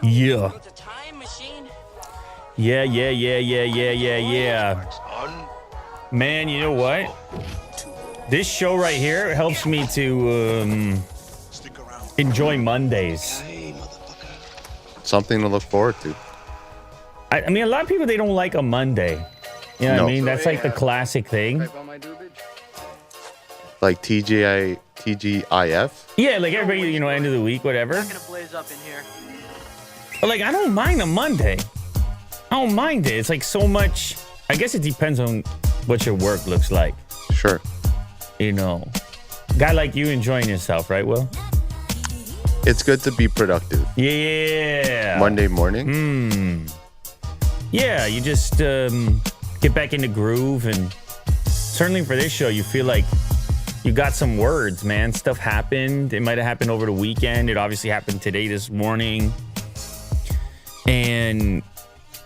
Yeah. Yeah. Man, you know what? This show right here helps me to enjoy Mondays. Something to look forward to. I mean, a lot of people, they don't like a Monday. You know what I mean? That's like the classic thing. Like TGIF? Yeah, like everybody, you know, end of the week, whatever. But like, I don't mind a Monday. I don't mind it. It's like so much. I guess it depends on what your work looks like. Sure. You know, guy like you enjoying yourself, right, Will? It's good to be productive. Yeah. Monday morning? Yeah, you just get back in the groove, and certainly for this show, you feel like you got some words, man. Stuff happened. It might have happened over the weekend. It obviously happened today, this morning. And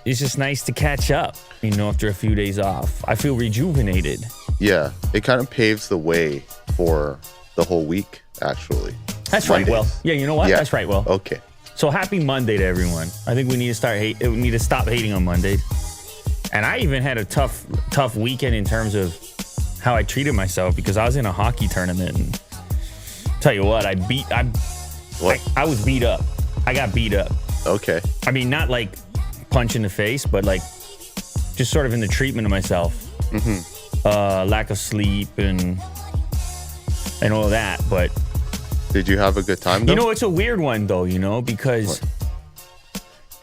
it's just nice to catch up, you know, after a few days off. I feel rejuvenated. Yeah, it kind of paves the way for the whole week, actually. That's right, Will. Yeah, you know what? Yeah. That's right, Will. Okay. So happy Monday to everyone. I think we need to stop hating on Mondays. And I even had a tough weekend in terms of how I treated myself, because I was in a hockey tournament. And tell you what, I was beat up. I got beat up. Okay. I mean, not like punch in the face, but like just sort of in the treatment of myself. Lack of sleep and all that. But did you have a good time, though? you know, it's a weird one though, you know, because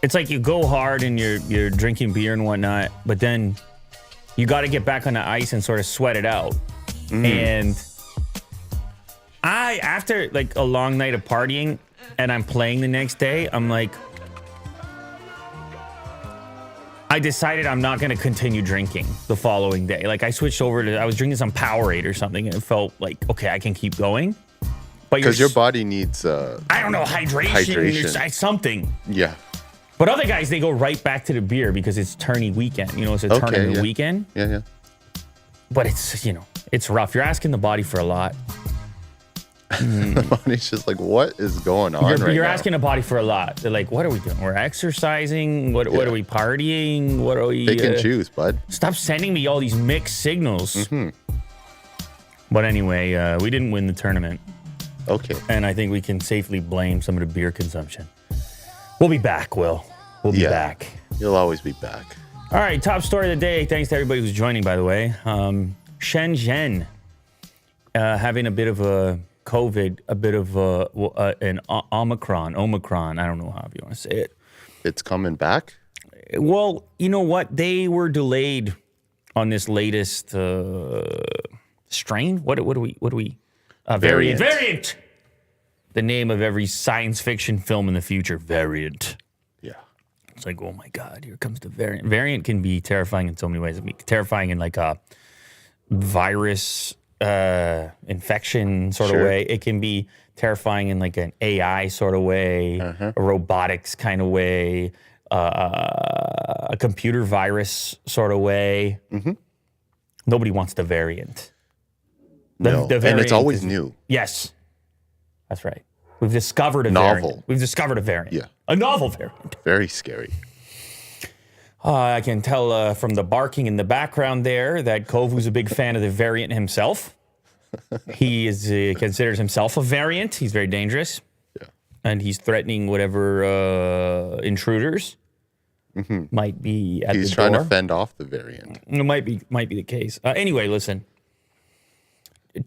it's like you go hard and you're drinking beer and whatnot, but then you got to get back on the ice and sort of sweat it out. And after like a long night of partying and I'm playing the next day, I'm like, I decided I'm not going to continue drinking the following day. Like I switched over to, I was drinking some Powerade or something, and it felt like, okay, I can keep going. Because your body needs I don't know, hydration. Something. Yeah. But other guys, they go right back to the beer because it's tourney weekend. You know, it's a tournament weekend. Yeah. But it's, you know, it's rough. You're asking the body for a lot. The body's just like, what is going on You're now? asking the body for a lot. They're like, what are we doing? We're exercising. What are we partying? What are we... Pick and choose, bud. Stop sending me all these mixed signals. But anyway, we didn't win the tournament. Okay. And I think we can safely blame some of the beer consumption. We'll be back, Will. We'll be back. You'll always be back. All right, top story of the day. Thanks to everybody who's joining, by the way. Shenzhen having a bit of a COVID, a bit of an Omicron. I don't know how you want to say it. It's coming back? Well, you know what? They were delayed on this latest strain. What do we? Variant. The name of every science fiction film in the future. Variant. Yeah. It's like, oh my God, here comes the variant. Variant can be terrifying in so many ways. It can be terrifying in like a virus infection sort of way. It can be terrifying in like an AI sort of way, a robotics kind of way, a computer virus sort of way. Nobody wants the variant. The variant, and it's always new. Yes, that's right. We've discovered a variant. We've discovered a variant. Yeah. A novel variant. Very scary. I can tell from the barking in the background there that Kovu's a big fan of the variant himself. He considers himself a variant. He's very dangerous. Yeah. And he's threatening whatever intruders might be at the door. He's trying to fend off the variant. It might be the case. Anyway, listen.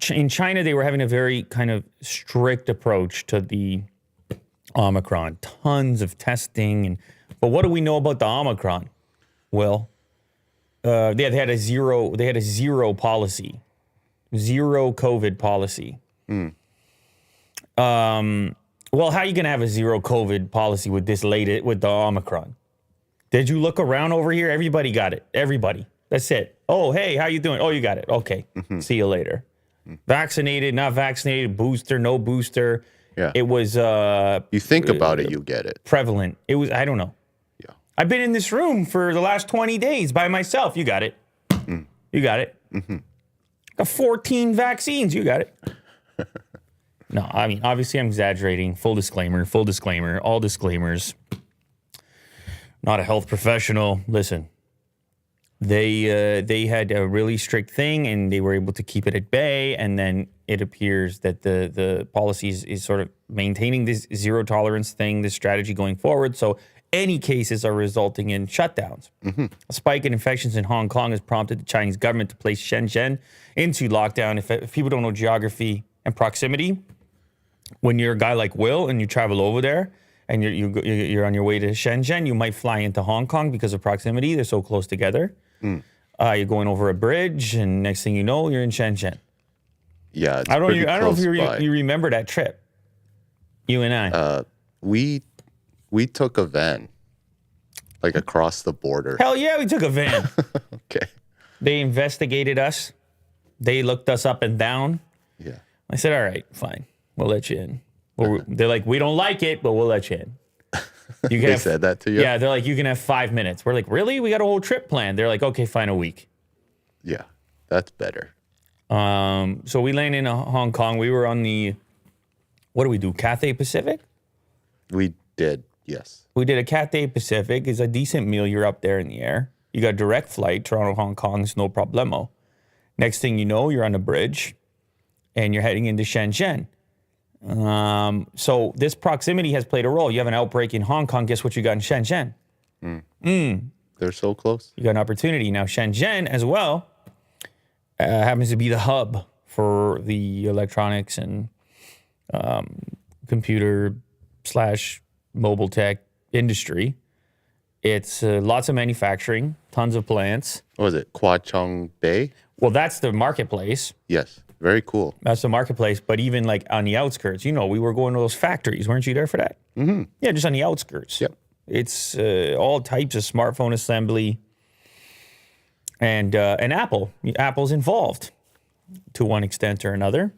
In China, they were having a very kind of strict approach to the Omicron. Tons of testing. But what do we know about the Omicron? Well, they had a zero policy. Zero COVID policy. Well, how are you going to have a zero COVID policy with this with the Omicron? Did you look around over here? Everybody got it. Everybody. That's it. Oh, hey, how you doing? Oh, you got it. Okay. See you later. Vaccinated, not vaccinated, booster, no booster. Yeah. It was... you think about it, you get it. Prevalent. It was, I don't know. Yeah. I've been in this room for the last 20 days by myself. You got it. You got it. Got 14 vaccines. You got it. No, I mean, obviously I'm exaggerating. Full disclaimer. All disclaimers. not a health professional. Listen, they had a really strict thing, and they were able to keep it at bay. And then it appears that the policy is sort of maintaining this zero tolerance thing, this strategy going forward. So any cases are resulting in shutdowns. A spike in infections in Hong Kong has prompted the Chinese government to place Shenzhen into lockdown. If people don't know geography and proximity, when you're a guy like Will and you travel over there and you're on your way to Shenzhen, you might fly into Hong Kong because of proximity. They're so close together. You're going over a bridge, and next thing you know, you're in Shenzhen. Yeah, it's I don't know if by. you remember that trip. You and I. We took a van, like across the border. Hell yeah, we took a van. Okay. They investigated us. They looked us up and down. Yeah. I said, all right, fine. We'll let you in. They're like, we don't like it, but we'll let you in. You can They said that to you? Yeah, they're like, you can have 5 minutes. We're like, really? We got a whole trip planned. They're like, okay, fine, a week. Yeah, that's better. So we landed in Hong Kong. We were on the, what do we do, Cathay Pacific? We did, yes. We did a Cathay Pacific. It's a decent meal. You're up there in the air. You got a direct flight, Toronto, Hong Kong. It's no problemo. Next thing you know, you're on a bridge, and you're heading into Shenzhen. So this proximity has played a role. You have an outbreak in Hong Kong. Guess what you got in Shenzhen? They're so close. You got an opportunity. Now, Shenzhen as well happens to be the hub for the electronics and computer / mobile tech industry. It's lots of manufacturing, tons of plants. What was it? Kwa Chong Bay? Well, that's the marketplace. Yes. Very cool. That's the marketplace. But even like on the outskirts, we were going to those factories. Weren't you there for that? Mm-hmm. Yeah, just on the outskirts. Yep. It's all types of smartphone assembly and Apple. Apple's involved to one extent or another.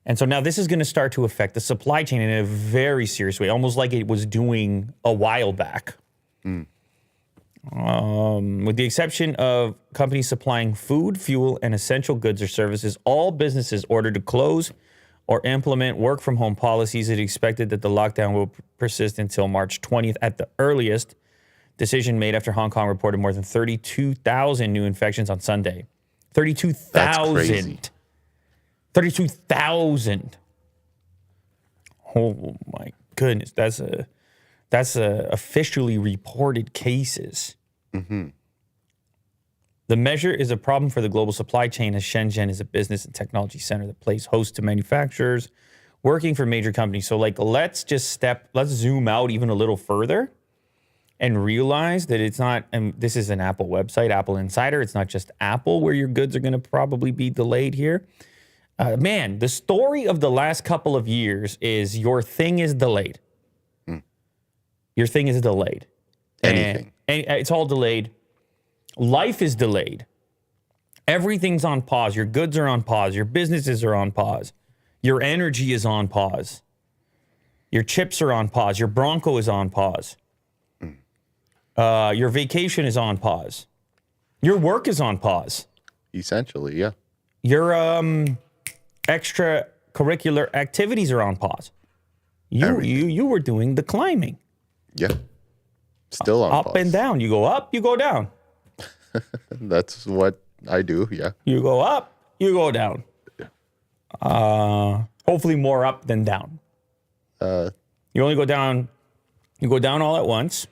And so now this is going to start to affect the supply chain in a very serious way, almost like it was doing a while back. With the exception of companies supplying food, fuel, and essential goods or services, all businesses ordered to close or implement work-from-home policies. It is expected that the lockdown will persist until March 20th at the earliest. Decision made after Hong Kong reported more than 32,000 new infections on Sunday. 32,000. That's crazy. 32,000. Oh my goodness, that's officially reported cases. Mm-hmm. The measure is a problem for the global supply chain, as Shenzhen is a business and technology center that plays host to manufacturers working for major companies. So let's zoom out even a little further and realize that it's not, and this is an Apple website, Apple Insider. It's not just Apple where your goods are going to probably be delayed here. Man, the story of the last couple of years is your thing is delayed. Your thing is delayed. Anything. And it's all delayed. Life is delayed. Everything's on pause. Your goods are on pause. Your businesses are on pause. Your energy is on pause. Your chips are on pause. Your Bronco is on pause. Your vacation is on pause. Your work is on pause. Essentially, yeah. Your extracurricular activities are on pause. You were doing the climbing. Yeah. Still on up pause. and down. You go up, you go down. That's what I do, yeah. You go up, you go down. Hopefully more up than down. You only go down, you go down all at once.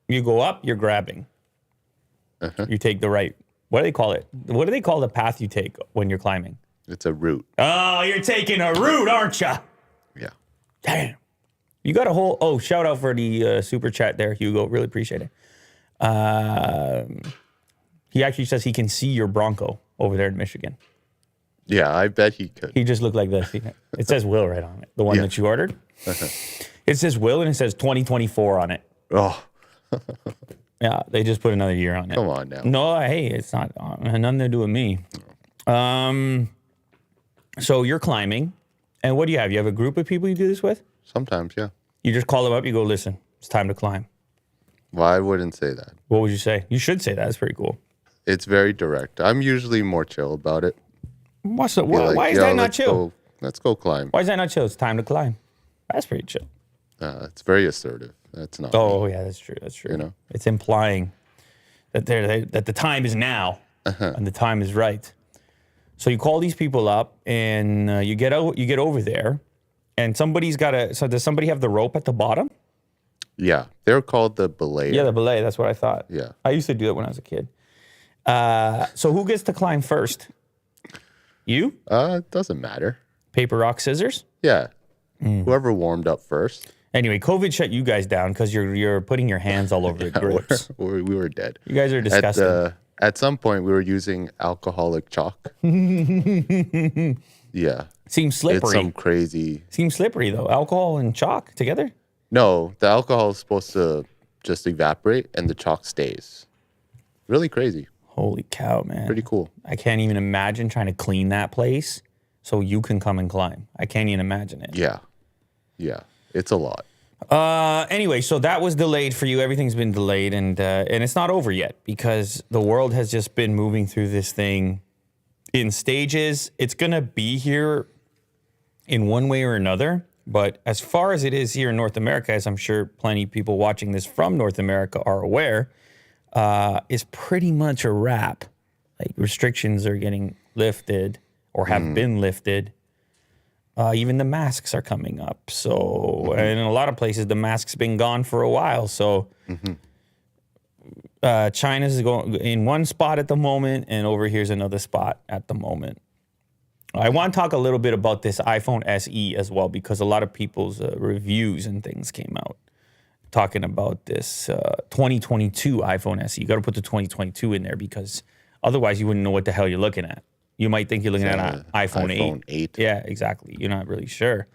You go up, you're grabbing. You take the right. What do they call it? What do they call the path you take when you're climbing? It's a route. Oh, you're taking a route, aren't you? Yeah. Damn. You got a whole, shout out for the super chat there, Hugo. Really appreciate it. He actually says he can see your Bronco over there in Michigan. Yeah, I bet he could. He just looked like this. It says Will right on it. The one that you ordered. It says Will and it says 2024 on it. Oh. Yeah, they just put another year on it. Come on now. No, hey, it's not nothing to do with me. So you're climbing, and what do you have? You have a group of people you do this with? Sometimes, yeah. You just call them up, you go, listen, it's time to climb. Well, I wouldn't say that. What would you say? You should say that. That's pretty cool. It's very direct. I'm usually more chill about it. Why is that not chill? Let's go climb. Why is that not chill? It's time to climb. That's pretty chill. It's very assertive. That's not. Oh, yeah, that's true. That's true. You know? It's implying that that the time is now and the time is right. So you call these people up and you get over there, and somebody's got to. So does somebody have the rope at the bottom? Yeah, they're called the belay. Yeah, the belay. That's what I thought. Yeah. I used to do that when I was a kid. So who gets to climb first? You? It doesn't matter. Paper, rock, scissors? Yeah. Whoever warmed up first. Anyway, COVID shut you guys down because you're putting your hands all over the grips. We were dead. You guys are disgusting. At some point, we were using alcoholic chalk. Yeah. Seems slippery. It's some crazy. Seems slippery, though. Alcohol and chalk together? No, the alcohol is supposed to just evaporate and the chalk stays. Really crazy. Holy cow, man. Pretty cool. I can't even imagine trying to clean that place so you can come and climb. I can't even imagine it. Yeah. Yeah. It's a lot. Anyway, so that was delayed for you. Everything's been delayed, and it's not over yet because the world has just been moving through this thing in stages. It's going to be here in one way or another, but as far as it is here in North America, as I'm sure plenty of people watching this from North America are aware, is pretty much a wrap. Like restrictions are getting lifted or have been lifted. Even the masks are coming up. So, and in a lot of places, the mask's been gone for a while. So, China's going in one spot at the moment, and over here's another spot at the moment. I want to talk a little bit about this iPhone SE as well, because a lot of people's reviews and things came out talking about this 2022 iPhone SE. You got to put the 2022 in there because otherwise you wouldn't know what the hell you're looking at. You might think you're looking at an iPhone 8. Yeah, exactly. You're not really sure.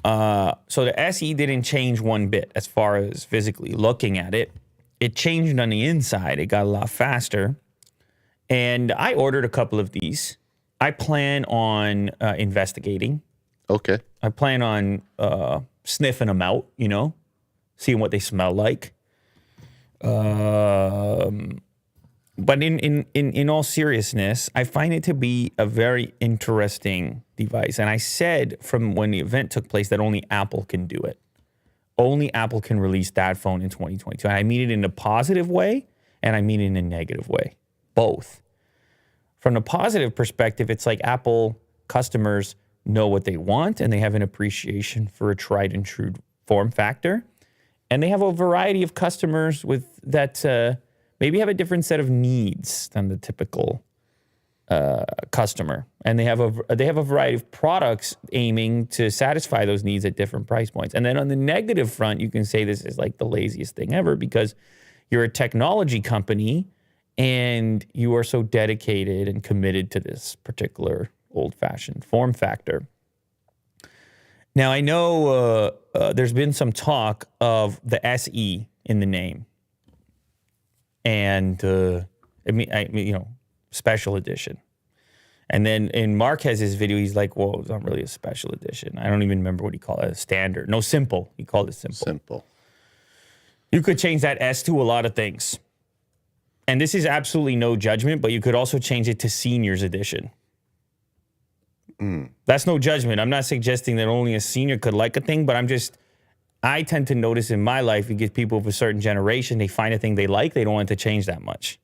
So the SE didn't change one bit as far as physically looking at it. It changed on the inside. It got a lot faster. And I ordered a couple of these. I plan on investigating. Okay. I plan on sniffing them out, seeing what they smell like. But in all seriousness, I find it to be a very interesting device. And I said from when the event took place that only Apple can do it. Only Apple can release that phone in 2022. And I mean it in a positive way, and I mean it in a negative way. Both. From the positive perspective, it's like Apple customers know what they want, and they have an appreciation for a tried and true form factor. And they have a variety of customers with that maybe have a different set of needs than the typical customer, and they have a variety of products aiming to satisfy those needs at different price points. And then on the negative front, you can say this is like the laziest thing ever because you're a technology company and you are so dedicated and committed to this particular old-fashioned form factor. Now I know there's been some talk of the SE in the name. And special edition. And then in Marquez's video, he's like, well, it's not really a special edition. I don't even remember what he called it, a standard. No, simple. He called it simple. Simple. You could change that S to a lot of things. And this is absolutely no judgment, but you could also change it to senior's edition. That's no judgment. I'm not suggesting that only a senior could like a thing, but I tend to notice in my life, it gives people of a certain generation, they find a thing they like, they don't want it to change that much.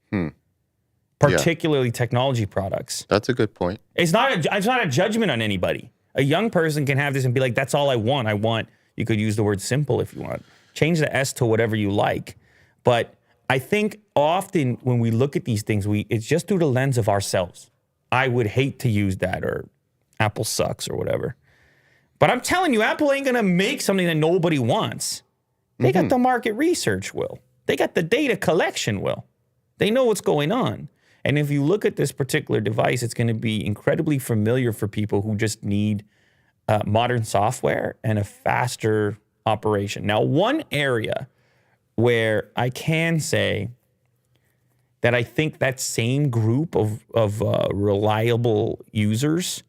Particularly technology products. That's a good point. It's not a judgment on anybody. A young person can have this and be like, that's all I want. You could use the word simple if you want. Change the S to whatever you like. But I think often when we look at these things, it's just through the lens of ourselves. I would hate to use that, or Apple sucks or whatever. But I'm telling you, Apple ain't going to make something that nobody wants. They got the market research, Will. They got the data collection, Will. They know what's going on. And if you look at this particular device, it's going to be incredibly familiar for people who just need modern software and a faster operation. Now, one area where I can say that I think that same group of reliable users,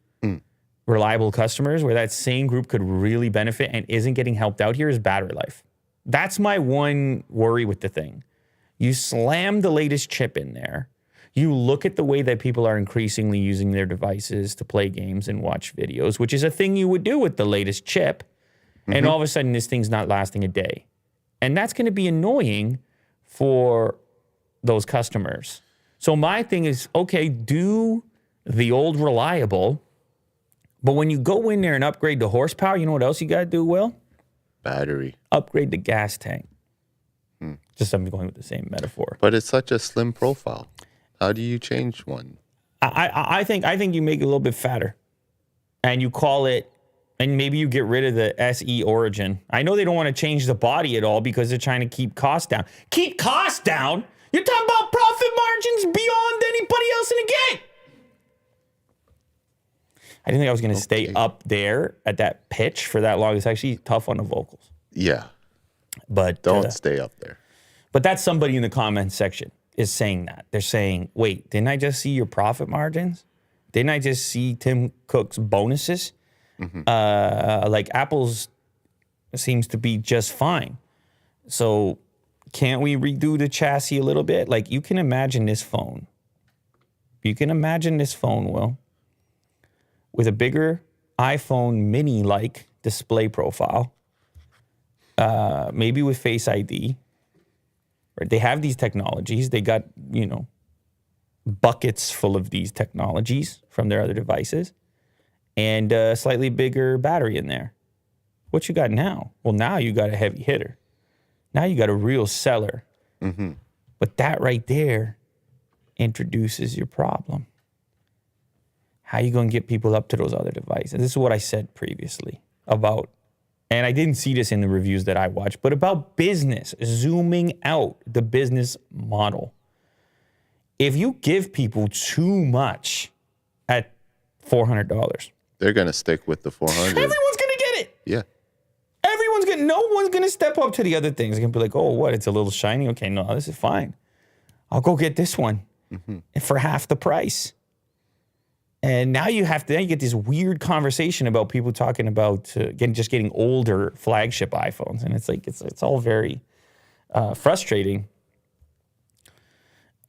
reliable customers, where that same group could really benefit and isn't getting helped out here is battery life. That's my one worry with the thing. You slam the latest chip in there. You look at the way that people are increasingly using their devices to play games and watch videos, which is a thing you would do with the latest chip. And all of a sudden, this thing's not lasting a day. And that's going to be annoying for those customers. So my thing is, okay, do the old reliable, but when you go in there and upgrade the horsepower, you know what else you got to do, Will? Battery. Upgrade the gas tank. Just I'm going with the same metaphor. But it's such a slim profile. How do you change one? I think you make it a little bit fatter, and you call it, and maybe you get rid of the SE Origin. I know they don't want to change the body at all because they're trying to keep costs down. Keep costs down? You're talking about profit margins beyond anybody else in the game. I didn't think I was going to stay up there at that pitch for that long. It's actually tough on the vocals. Yeah. But Don't stay up there. But that's somebody in the comments section is saying that. They're saying, wait, didn't I just see your profit margins? Didn't I just see Tim Cook's bonuses? Like Apple's seems to be just fine. So can't we redo the chassis a little bit? Like you can imagine this phone. You can imagine this phone, Will, with a bigger iPhone mini-like display profile, maybe with Face ID. Right? They have these technologies. They got, buckets full of these technologies from their other devices, and a slightly bigger battery in there. What you got now? Well, now you got a heavy hitter. Now you got a real seller. But that right there introduces your problem. How you going to get people up to those other devices? This is what I said previously about, and I didn't see this in the reviews that I watched, but about business, zooming out the business model. If you give people too much at $400, they're going to stick with the 400. Everyone's going to get it. Yeah. No one's going to step up to the other things. They're going to be like, oh, what? It's a little shiny. Okay, no, this is fine. I'll go get this one for half the price. And now you get this weird conversation about people talking about getting older flagship iPhones. And it's like, it's all very frustrating.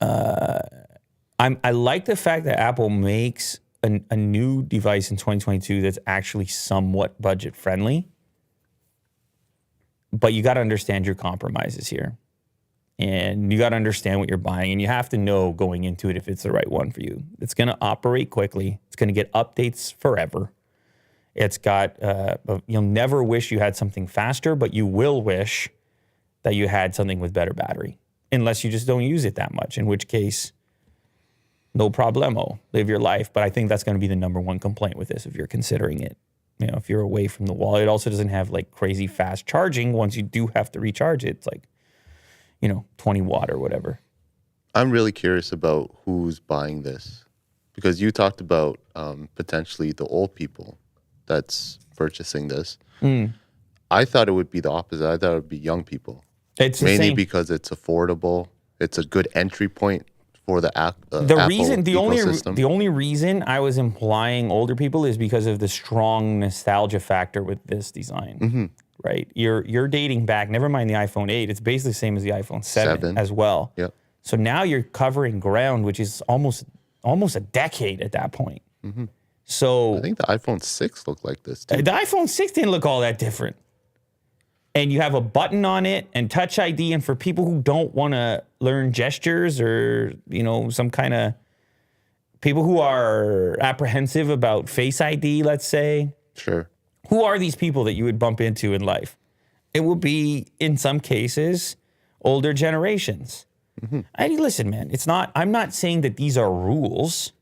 I like the fact that Apple makes a new device in 2022 that's actually somewhat budget friendly. But you got to understand your compromises here. And you got to understand what you're buying. And you have to know going into it if it's the right one for you. It's going to operate quickly. It's going to get updates forever. It's got, you'll never wish you had something faster, but you will wish that you had something with better battery. Unless you just don't use it that much, in which case, no problemo. Live your life. But I think that's going to be the number one complaint with this if you're considering it. If you're away from the wall. It also doesn't have like crazy fast charging. Once you do have to recharge it, it's like, 20 watt or whatever. I'm really curious about who's buying this because you talked about potentially the old people that's purchasing this. I thought it would be the opposite. I thought it would be young people. It's mainly because it's affordable. It's a good entry point for the Apple ecosystem. The only reason I was implying older people is because of the strong nostalgia factor with this design. Right? You're dating back, never mind the iPhone 8, it's basically the same as the iPhone 7 as well. Yep. So now you're covering ground, which is almost a decade at that point. So I think the iPhone 6 looked like this too. The iPhone 6 didn't look all that different. And you have a button on it and Touch ID, and for people who don't want to learn gestures or, some kind of people who are apprehensive about Face ID, let's say. Sure. Who are these people that you would bump into in life? It will be, in some cases, older generations. Listen, man, I'm not saying that these are rules.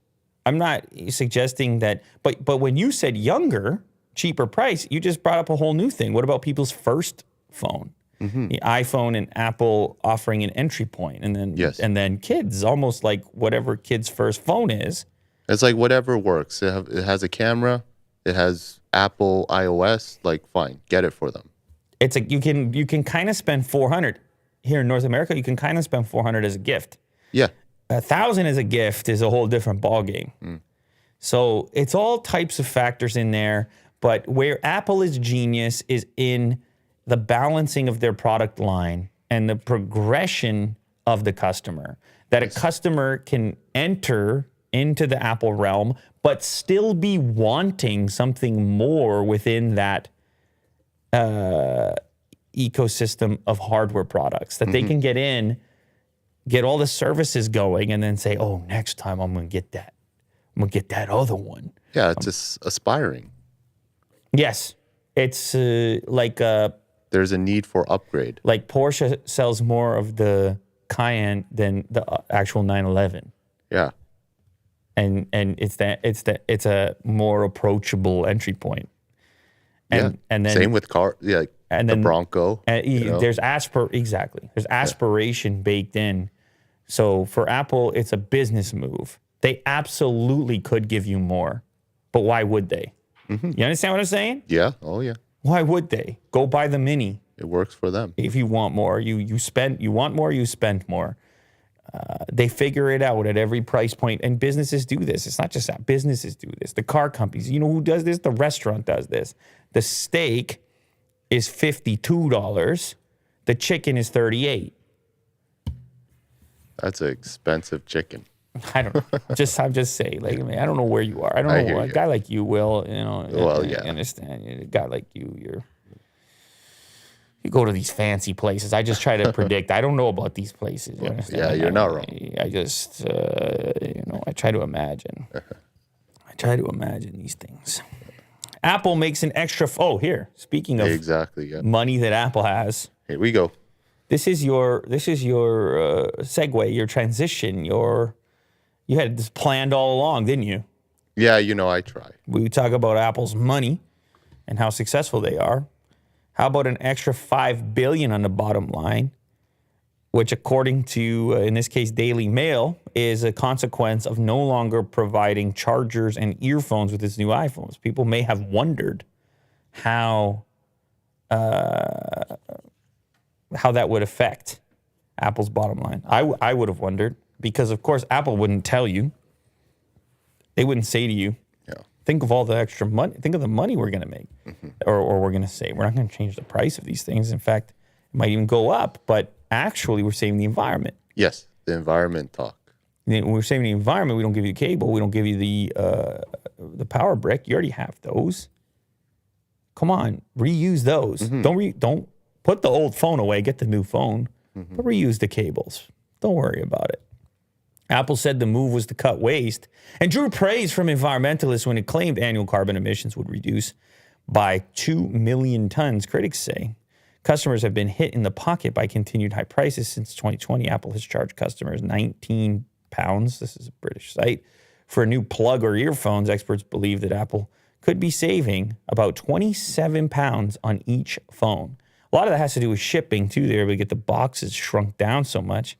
I'm not suggesting that, but when you said younger, cheaper price, you just brought up a whole new thing. What about people's first phone? The iPhone and Apple offering an entry point, and then kids, almost like whatever kid's first phone is. It's like whatever works. It has a camera. It has Apple iOS. Like, fine, get it for them. It's like you can kind of spend $400 here in North America. You can kind of spend $400 as a gift. Yeah, $1,000 as a gift is a whole different ballgame. So it's all types of factors in there. But where Apple is genius is in the balancing of their product line and the progression of the customer. That a customer can enter into the Apple realm, but still be wanting something more within that ecosystem of hardware products that they can get in, get all the services going, and then say, oh, next time I'm going to get that. I'm going to get that other one. Yeah, it's just aspiring. Yes. It's there's a need for upgrade. Like Porsche sells more of the Cayenne than the actual 911. Yeah. And it's a more approachable entry point. And then same with and the Bronco. There's aspiration baked in. So for Apple, it's a business move. They absolutely could give you more, but why would they? You understand what I'm saying? Yeah. Oh yeah. Why would they? Go buy the Mini. It works for them. If you want more, you want more, you spend more. They figure it out at every price point, and businesses do this. It's not just that. Businesses do this. The car companies, you know who does this? The restaurant does this. The steak is $52. The chicken is $38. That's an expensive chicken. I don't know. I'm just saying. Like, I mean, I don't know where you are. I don't know. A guy like you, Will, Well, yeah. I understand. A guy like you, you go to these fancy places. I just try to predict. I don't know about these places. You understand? Yeah, you're not wrong. I just, I try to imagine. I try to imagine these things. Apple makes an extra. Here. Speaking of money that Apple has. Here we go. This is your segue, your transition, you had this planned all along, didn't you? Yeah, I try. We talk about Apple's money and how successful they are. How about an extra $5 billion on the bottom line, which according to, in this case, Daily Mail, is a consequence of no longer providing chargers and earphones with its new iPhones. People may have wondered how that would affect Apple's bottom line. I would have wondered because, of course, Apple wouldn't tell you. They wouldn't say to you, think of all the extra money. Think of the money we're going to make. Or we're going to say, we're not going to change the price of these things. In fact, it might even go up. But actually, we're saving the environment. Yes, the environment talk. We're saving the environment. We don't give you the cable. We don't give you the power brick. You already have those. Come on, reuse those. Don't put the old phone away. Get the new phone. But reuse the cables. Don't worry about it. Apple said the move was to cut waste and drew praise from environmentalists when it claimed annual carbon emissions would reduce by 2 million tons, critics say. Customers have been hit in the pocket by continued high prices since 2020. Apple has charged customers £19, this is a British site, for a new plug or earphones. Experts believe that Apple could be saving about £27 on each phone. A lot of that has to do with shipping, too. They're able to get the boxes shrunk down so much.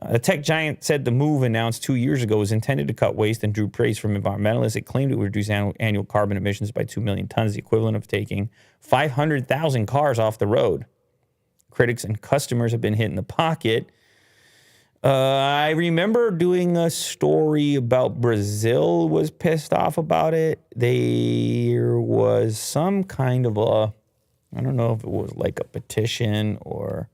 The tech giant said the move announced 2 years ago was intended to cut waste and drew praise from environmentalists. It claimed it would reduce annual carbon emissions by 2 million tons, the equivalent of taking 500,000 cars off the road. Critics and customers have been hit in the pocket. I remember doing a story about Brazil was pissed off about it. There was some kind of I don't know if it was like a petition or...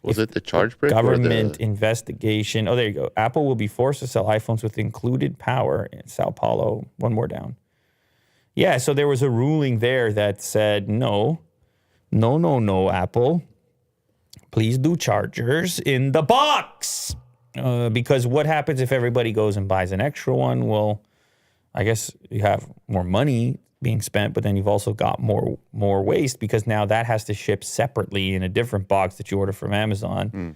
Was it the charge brick? Government investigation. Oh, there you go. Apple will be forced to sell iPhones with included power in Sao Paulo. One more down. Yeah, so there was a ruling there that said, no, Apple. Please do chargers in the box. Because what happens if everybody goes and buys an extra one? Well, I guess you have more money being spent, but then you've also got more waste because now that has to ship separately in a different box that you order from Amazon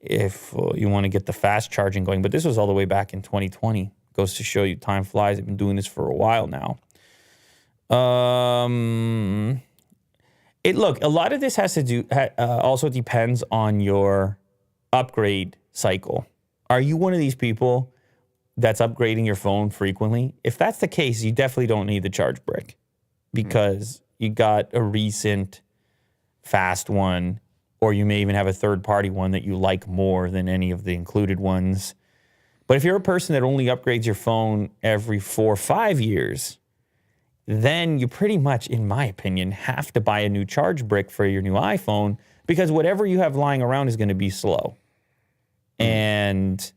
if you want to get the fast charging going. But this was all the way back in 2020. Goes to show you time flies. They've been doing this for a while now. Look, a lot of this has to do, also depends on your upgrade cycle. Are you one of these people that's upgrading your phone frequently? If that's the case, you definitely don't need the charge brick because you got a recent fast one, or you may even have a third-party one that you like more than any of the included ones. But if you're a person that only upgrades your phone every 4 or 5 years, then you pretty much, in my opinion, have to buy a new charge brick for your new iPhone because whatever you have lying around is going to be slow. And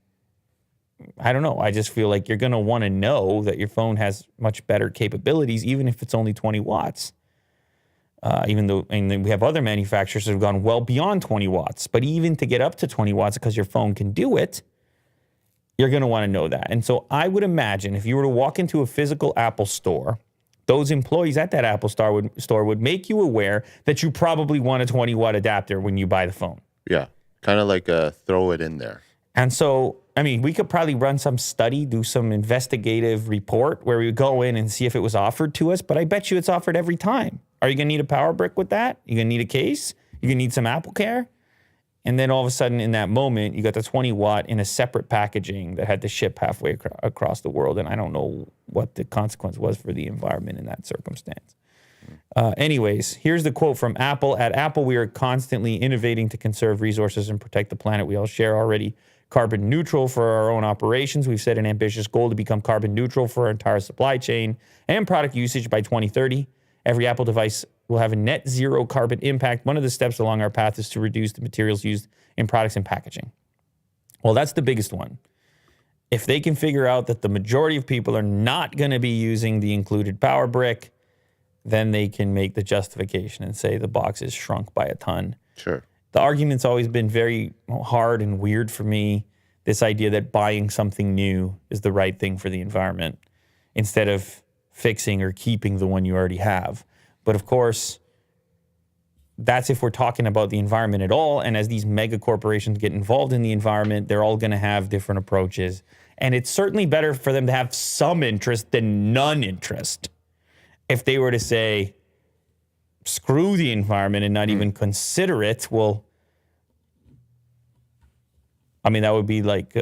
I don't know. I just feel like you're going to want to know that your phone has much better capabilities, even if it's only 20 watts. even though, and then we have other manufacturers that have gone well beyond 20 watts. But even to get up to 20 watts, because your phone can do it, you're going to want to know that. And so I would imagine if you were to walk into a physical Apple store, those employees at that Apple store would make you aware that you probably want a 20-watt adapter when you buy the phone. Yeah, kind of like throw it in there. And so, I mean, we could probably run some study, do some investigative report where we would go in and see if it was offered to us. But I bet you it's offered every time. Are you going to need a power brick with that? You're going to need a case? You're going to need some Apple Care? And then all of a sudden in that moment, you got the 20 watt in a separate packaging that had to ship halfway across the world. And I don't know what the consequence was for the environment in that circumstance. Anyways, here's the quote from Apple. At Apple, we are constantly innovating to conserve resources and protect the planet we all share. Already carbon neutral for our own operations. We've set an ambitious goal to become carbon neutral for our entire supply chain and product usage by 2030. Every Apple device will have a net zero carbon impact. One of the steps along our path is to reduce the materials used in products and packaging. Well, that's the biggest one. If they can figure out that the majority of people are not going to be using the included power brick, then they can make the justification and say the box is shrunk by a ton. Sure. The argument's always been very hard and weird for me, this idea that buying something new is the right thing for the environment instead of fixing or keeping the one you already have. But of course, that's if we're talking about the environment at all. And as these mega corporations get involved in the environment, they're all going to have different approaches. And it's certainly better for them to have some interest than none interest. If they were to say, screw the environment and not even consider it, well, I mean, that would be like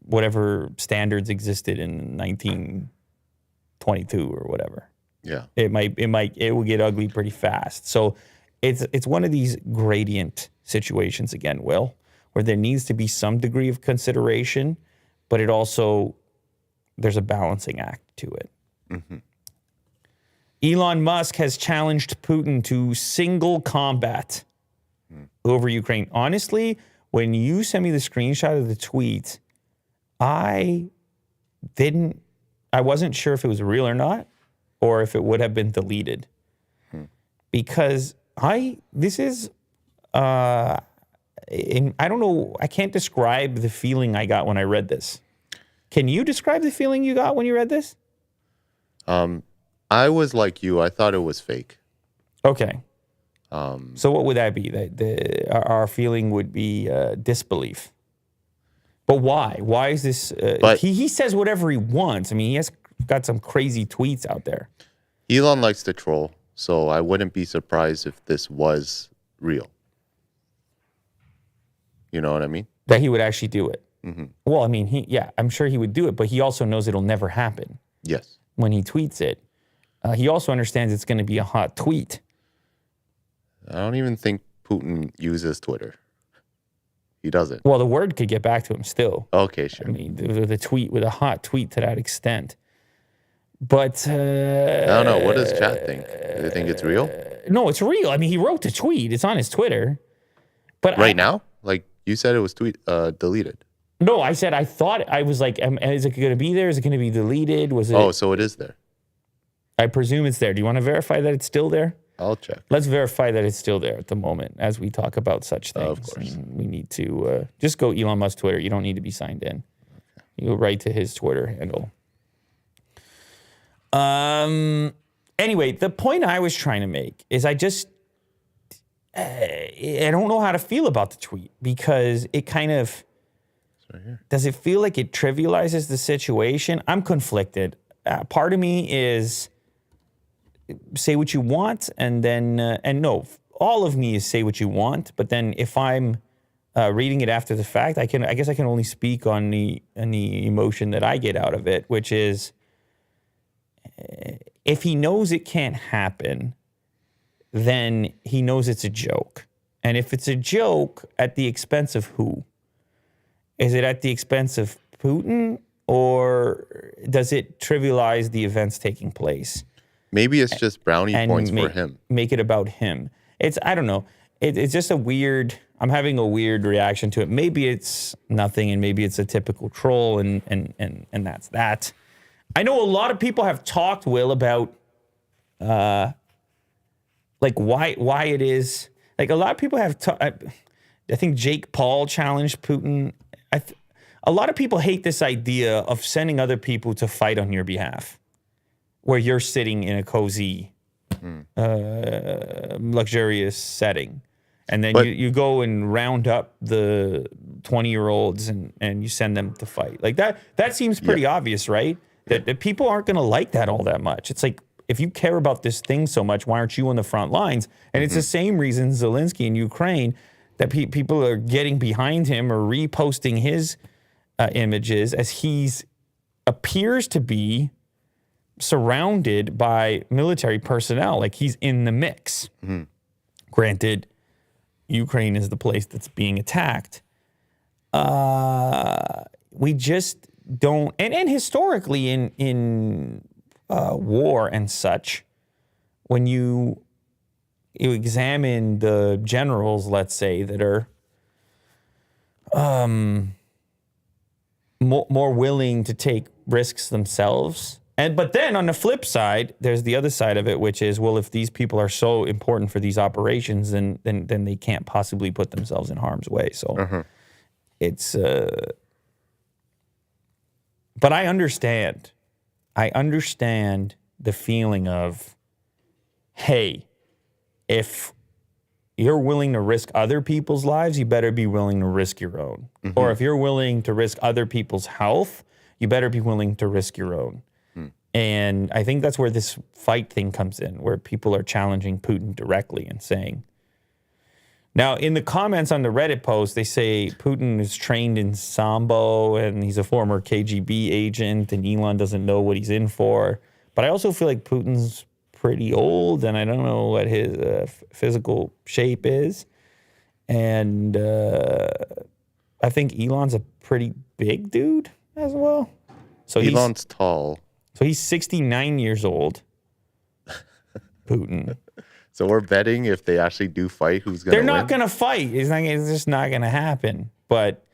whatever standards existed in 1922 or whatever. Yeah. It will get ugly pretty fast. So it's one of these gradient situations again, Will, where there needs to be some degree of consideration, but it also, there's a balancing act to it. Mm-hmm. Elon Musk has challenged Putin to single combat over Ukraine. Honestly, when you sent me the screenshot of the tweet, I wasn't sure if it was real or not, or if it would have been deleted. Because I don't know, I can't describe the feeling I got when I read this. Can you describe the feeling you got when you read this? I was like you. I thought it was fake. Okay. So what would that be? Our feeling would be disbelief. But why? Why is this? But he says whatever he wants. I mean, he has got some crazy tweets out there. Elon likes to troll, so I wouldn't be surprised if this was real. You know what I mean? That he would actually do it. Mm-hmm. Well, I mean, I'm sure he would do it, but he also knows it'll never happen. Yes. When he tweets it. He also understands it's going to be a hot tweet. I don't even think Putin uses Twitter. He doesn't. Well, the word could get back to him still. Okay, sure. I mean, the tweet with a hot tweet to that extent. But I don't know. What does chat think? Do they think it's real? No, it's real. I mean, he wrote the tweet. It's on his Twitter. But right now? Like you said, it was deleted. No, I said I thought. I was like, is it going to be there? Is it going to be deleted? Was it? Oh, so it is there. I presume it's there. Do you want to verify that it's still there? I'll check. Let's verify that it's still there at the moment as we talk about such things. Of course. And we need to just go Elon Musk Twitter. You don't need to be signed in. You go right to his Twitter handle. Anyway, the point I was trying to make is I don't know how to feel about the tweet because it kind of, does it feel like it trivializes the situation? I'm conflicted. Part of me is say what you want, and then, and no, all of me is say what you want, but then if I'm reading it after the fact, I guess I can only speak on the emotion that I get out of it, which is if he knows it can't happen, then he knows it's a joke. And if it's a joke, at the expense of who? Is it at the expense of Putin, or does it trivialize the events taking place? Maybe it's just brownie points for him. Make it about him. I don't know. It's just I'm having a weird reaction to it. Maybe it's nothing, and maybe it's a typical troll, and that's that. I know a lot of people have talked, Will, about like why it is. Like a lot of people have, I think Jake Paul challenged Putin. A lot of people hate this idea of sending other people to fight on your behalf, where you're sitting in a cozy, luxurious setting. And then you go and round up the 20-year-olds and you send them to fight. Like that seems pretty obvious, right? That people aren't going to like that all that much. It's like, if you care about this thing so much, why aren't you on the front lines? And it's the same reason Zelensky in Ukraine, that people are getting behind him or reposting his images as he's appears to be surrounded by military personnel. Like he's in the mix. Granted, Ukraine is the place that's being attacked. We just don't, and historically in war and such, when you examine the generals, let's say, that are more willing to take risks themselves. But then on the flip side, there's the other side of it, which is, well, if these people are so important for these operations, then they can't possibly put themselves in harm's way. So it's, but I understand the feeling of, hey, if you're willing to risk other people's lives, you better be willing to risk your own. Or if you're willing to risk other people's health, you better be willing to risk your own. And I think that's where this fight thing comes in, where people are challenging Putin directly and saying, now in the comments on the Reddit post, they say Putin is trained in Sambo and he's a former KGB agent and Elon doesn't know what he's in for. But I also feel like Putin's pretty old and I don't know what his physical shape is. And I think Elon's a pretty big dude as well. So Elon's tall. So he's 69 years old, Putin. So we're betting if they actually do fight, who's going to win? They're not going to fight. It's just not going to happen. But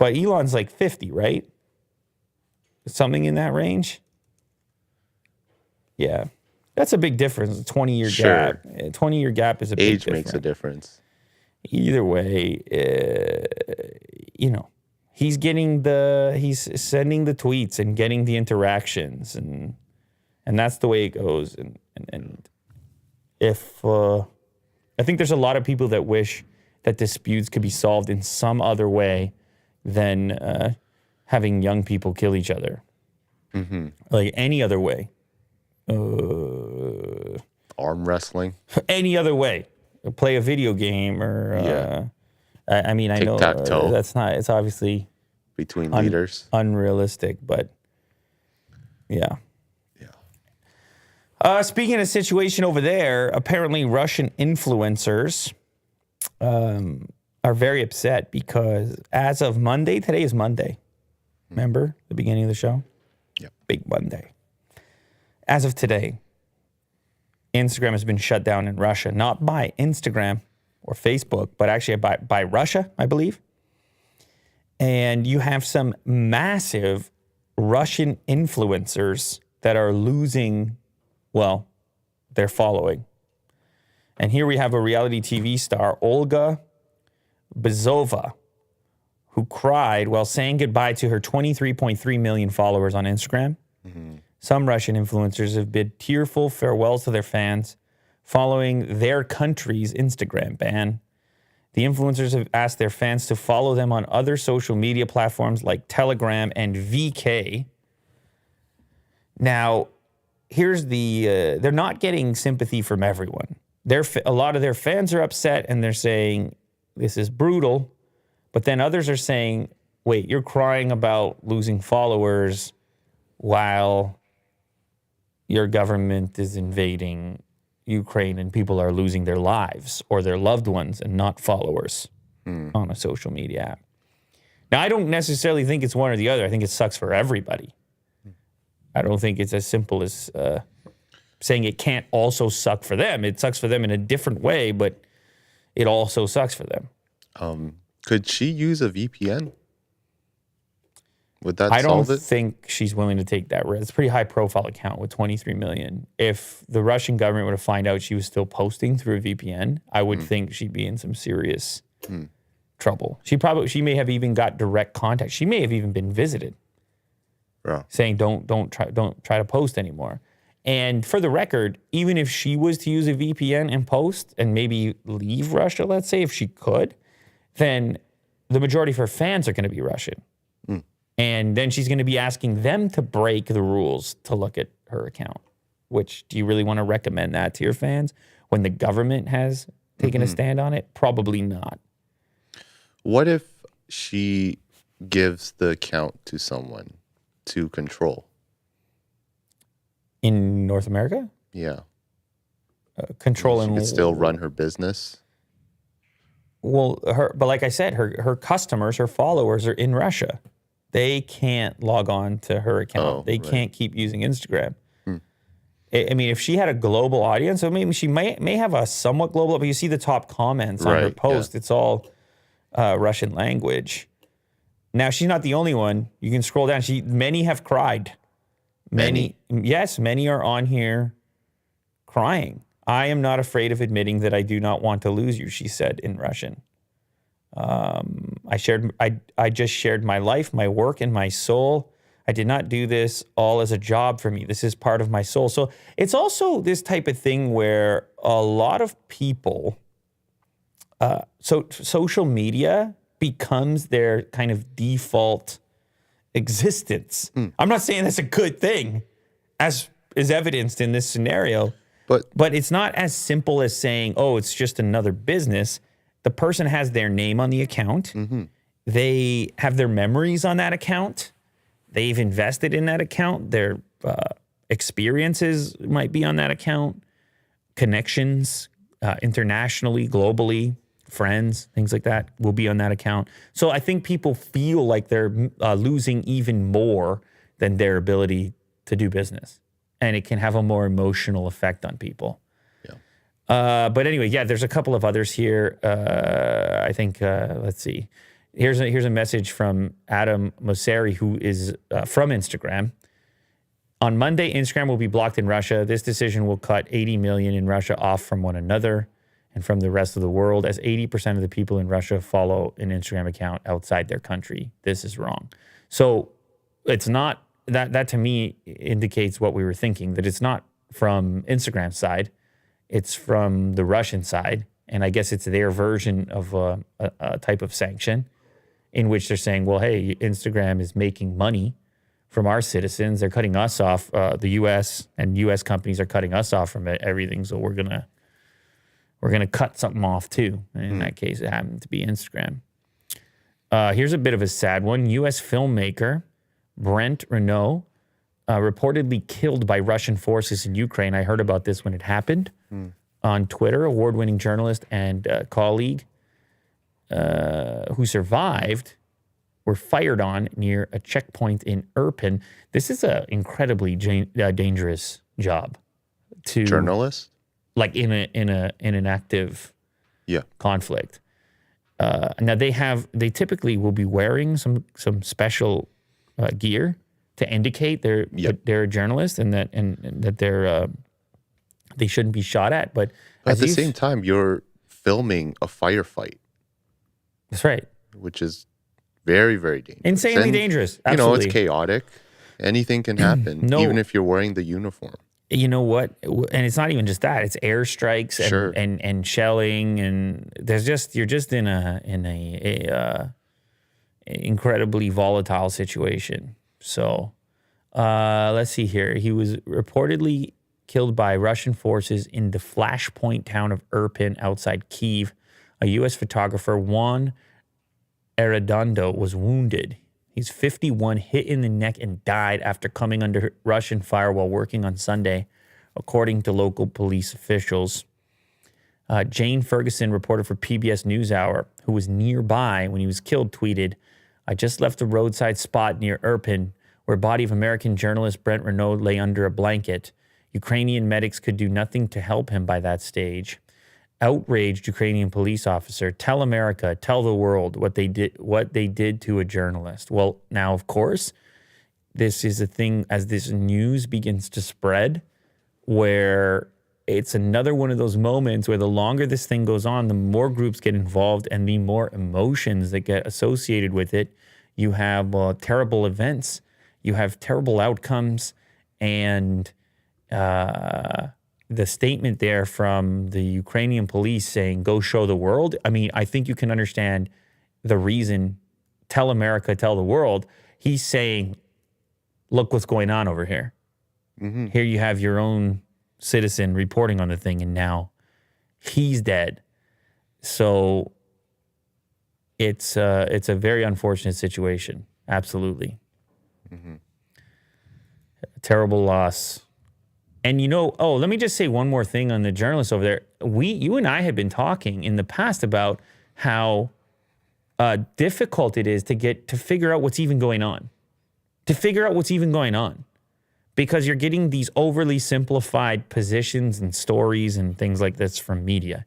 Elon's like 50, right? Something in that range? Yeah. That's a big difference, a 20-year gap. A 20-year gap is a big difference. Age makes a difference. Either way, he's sending the tweets and getting the interactions, and that's the way it goes. And if I think there's a lot of people that wish that disputes could be solved in some other way than having young people kill each other, like any other way. Arm wrestling, any other way. Play a video game or. I mean, I know that's not, it's obviously between leaders unrealistic, but yeah. Speaking of the situation over there, apparently Russian influencers are very upset because as of Monday, today is Monday. Remember the beginning of the show? Yep. Big Monday. As of today, Instagram has been shut down in Russia, not by Instagram or Facebook, but actually by Russia, I believe. And you have some massive Russian influencers that are losing, well, their following. And here we have a reality TV star, Olga Bezova, who cried while saying goodbye to her 23.3 million followers on Instagram. Some Russian influencers have bid tearful farewells to their fans following their country's Instagram ban. The influencers have asked their fans to follow them on other social media platforms like Telegram and VK. Now, here's they're not getting sympathy from everyone. A lot of their fans are upset and they're saying, this is brutal. But then others are saying, wait, you're crying about losing followers while your government is invading Ukraine and people are losing their lives or their loved ones and not followers on a social media app. Now, I don't necessarily think it's one or the other. I think it sucks for everybody. I don't think it's as simple as saying it can't also suck for them. It sucks for them in a different way, but it also sucks for them. Could she use a VPN? Would that I don't solve it? think she's willing to take that risk. It's a pretty high profile account with 23 million. If the Russian government were to find out she was still posting through a VPN, I would think she'd be in some serious trouble. She may have even got direct contact. She may have even been visited saying don't try to post anymore. And for the record, even if she was to use a VPN and post and maybe leave Russia, let's say, if she could, then the majority of her fans are going to be Russian. And then she's going to be asking them to break the rules to look at her account. Which, do you really want to recommend that to your fans when the government has taken a stand on it? Probably not. What if she gives the account to someone to control? In North America? Yeah. Controlling. She could still run her business. Well, but like I said, her customers, her followers are in Russia. They can't log on to her account. They can't keep using Instagram. I mean, if she had a global audience, I mean, she may have a somewhat global, but you see the top comments on her post. It's all Russian language. Now, she's not the only one. You can scroll down. Many have cried. Many are on here crying. I am not afraid of admitting that I do not want to lose you, she said in Russian. I just shared my life, my work, and my soul. I did not do this all as a job for me. This is part of my soul. So it's also this type of thing where a lot of people, social media becomes their kind of default existence. I'm not saying that's a good thing, as is evidenced in this scenario, but it's not as simple as saying, oh, it's just another business. The person has their name on the account. They have their memories on that account. They've invested in that account. Their experiences might be on that account. Connections internationally, globally, friends, things like that will be on that account. So I think people feel like they're losing even more than their ability to do business. And it can have a more emotional effect on people. But anyway, there's a couple of others here. I think, let's see. Here's a message from Adam Mosseri, who is from Instagram. On Monday, Instagram will be blocked in Russia. This decision will cut 80 million in Russia off from one another and from the rest of the world, as 80% of the people in Russia follow an Instagram account outside their country. This is wrong. So it's not, that to me indicates what we were thinking, that it's not from Instagram's side. It's from the Russian side, and I guess it's their version of a type of sanction in which they're saying, well, hey, Instagram is making money from our citizens. They're cutting us off. The U.S. and U.S. companies are cutting us off from everything, so we're gonna cut something off too. And in that case, it happened to be Instagram. Here's a bit of a sad one. U.S. filmmaker Brent Renault reportedly killed by Russian forces in Ukraine. I heard about this when it happened on Twitter. Award-winning journalist and colleague who survived were fired on near a checkpoint in Irpin. This is an incredibly dangerous job to journalist, like in an active conflict. Now they typically will be wearing some special gear to indicate they're a journalist and that they shouldn't be shot at. But at the same time, you're filming a firefight. That's right. Which is very, very dangerous. Insanely dangerous. Absolutely. You know, it's chaotic. Anything can happen, even if you're wearing the uniform. You know what? And it's not even just that. It's airstrikes and shelling, and you're just in a incredibly volatile situation. So let's see here. He was reportedly killed by Russian forces in the flashpoint town of Irpin outside Kyiv. A U.S. photographer, Juan Arredondo, was wounded. He's 51, hit in the neck, and died after coming under Russian fire while working on Sunday, according to local police officials. Jane Ferguson, reporter for PBS NewsHour, who was nearby when he was killed, tweeted, "I just left a roadside spot near Irpin where body of American journalist Brent Renault lay under a blanket. Ukrainian medics could do nothing to help him by that stage. outraged Ukrainian police officer tell America, tell the world what they did to a journalist. Well, now, of course, this is a thing as this news begins to spread, where it's another one of those moments where the longer this thing goes on, the more groups get involved and the more emotions that get associated with it. You have terrible events, you have terrible outcomes, and the statement there from the Ukrainian police saying, go show the world. I mean, I think you can understand the reason, tell America, tell the world. He's saying, look what's going on over here. Mm-hmm. Here you have your own citizen reporting on the thing, and now he's dead. So it's a very unfortunate situation. Absolutely. Mm-hmm. A terrible loss. And let me just say one more thing on the journalists over there. You and I had been talking in the past about how difficult it is to figure out what's even going on. Because you're getting these overly simplified positions and stories and things like this from media.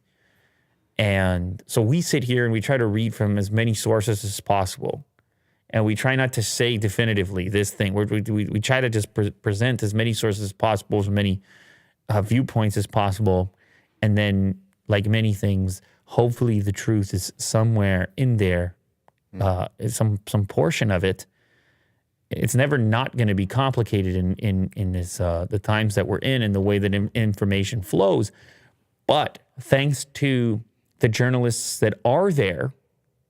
And so we sit here and we try to read from as many sources as possible. And we try not to say definitively this thing. We try to just present as many sources as possible, as many viewpoints as possible. And then, like many things, hopefully the truth is somewhere in there, some portion of it. It's never not going to be complicated in this the times that we're in and the way that information flows. But thanks to the journalists that are there,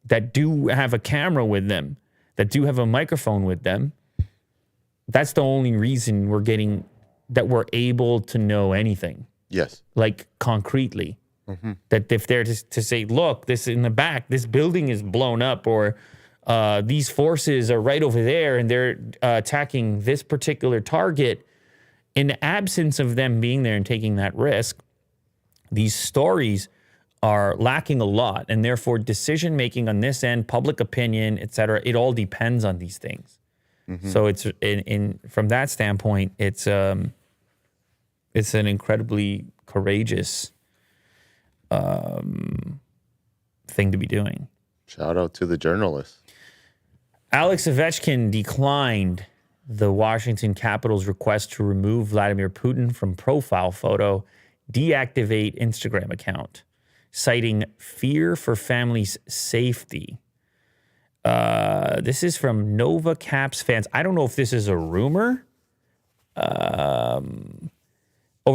that do have a camera with them, that do have a microphone with them, that's the only reason we're able to know anything. Yes. Like concretely. Mm-hmm. That if they're to say, look, this in the back, this building is blown up, or these forces are right over there and they're attacking this particular target, in the absence of them being there and taking that risk, these stories are lacking a lot, and therefore decision-making on this end, public opinion, et cetera, it all depends on these things. Mm-hmm. So it's from that standpoint, it's an incredibly courageous thing to be doing. Shout out to the journalists. Alex Ovechkin declined the Washington Capitals' request to remove Vladimir Putin from profile photo, deactivate Instagram account, citing fear for family's safety. This is from Nova Caps fans. I don't know if this is a rumor. Over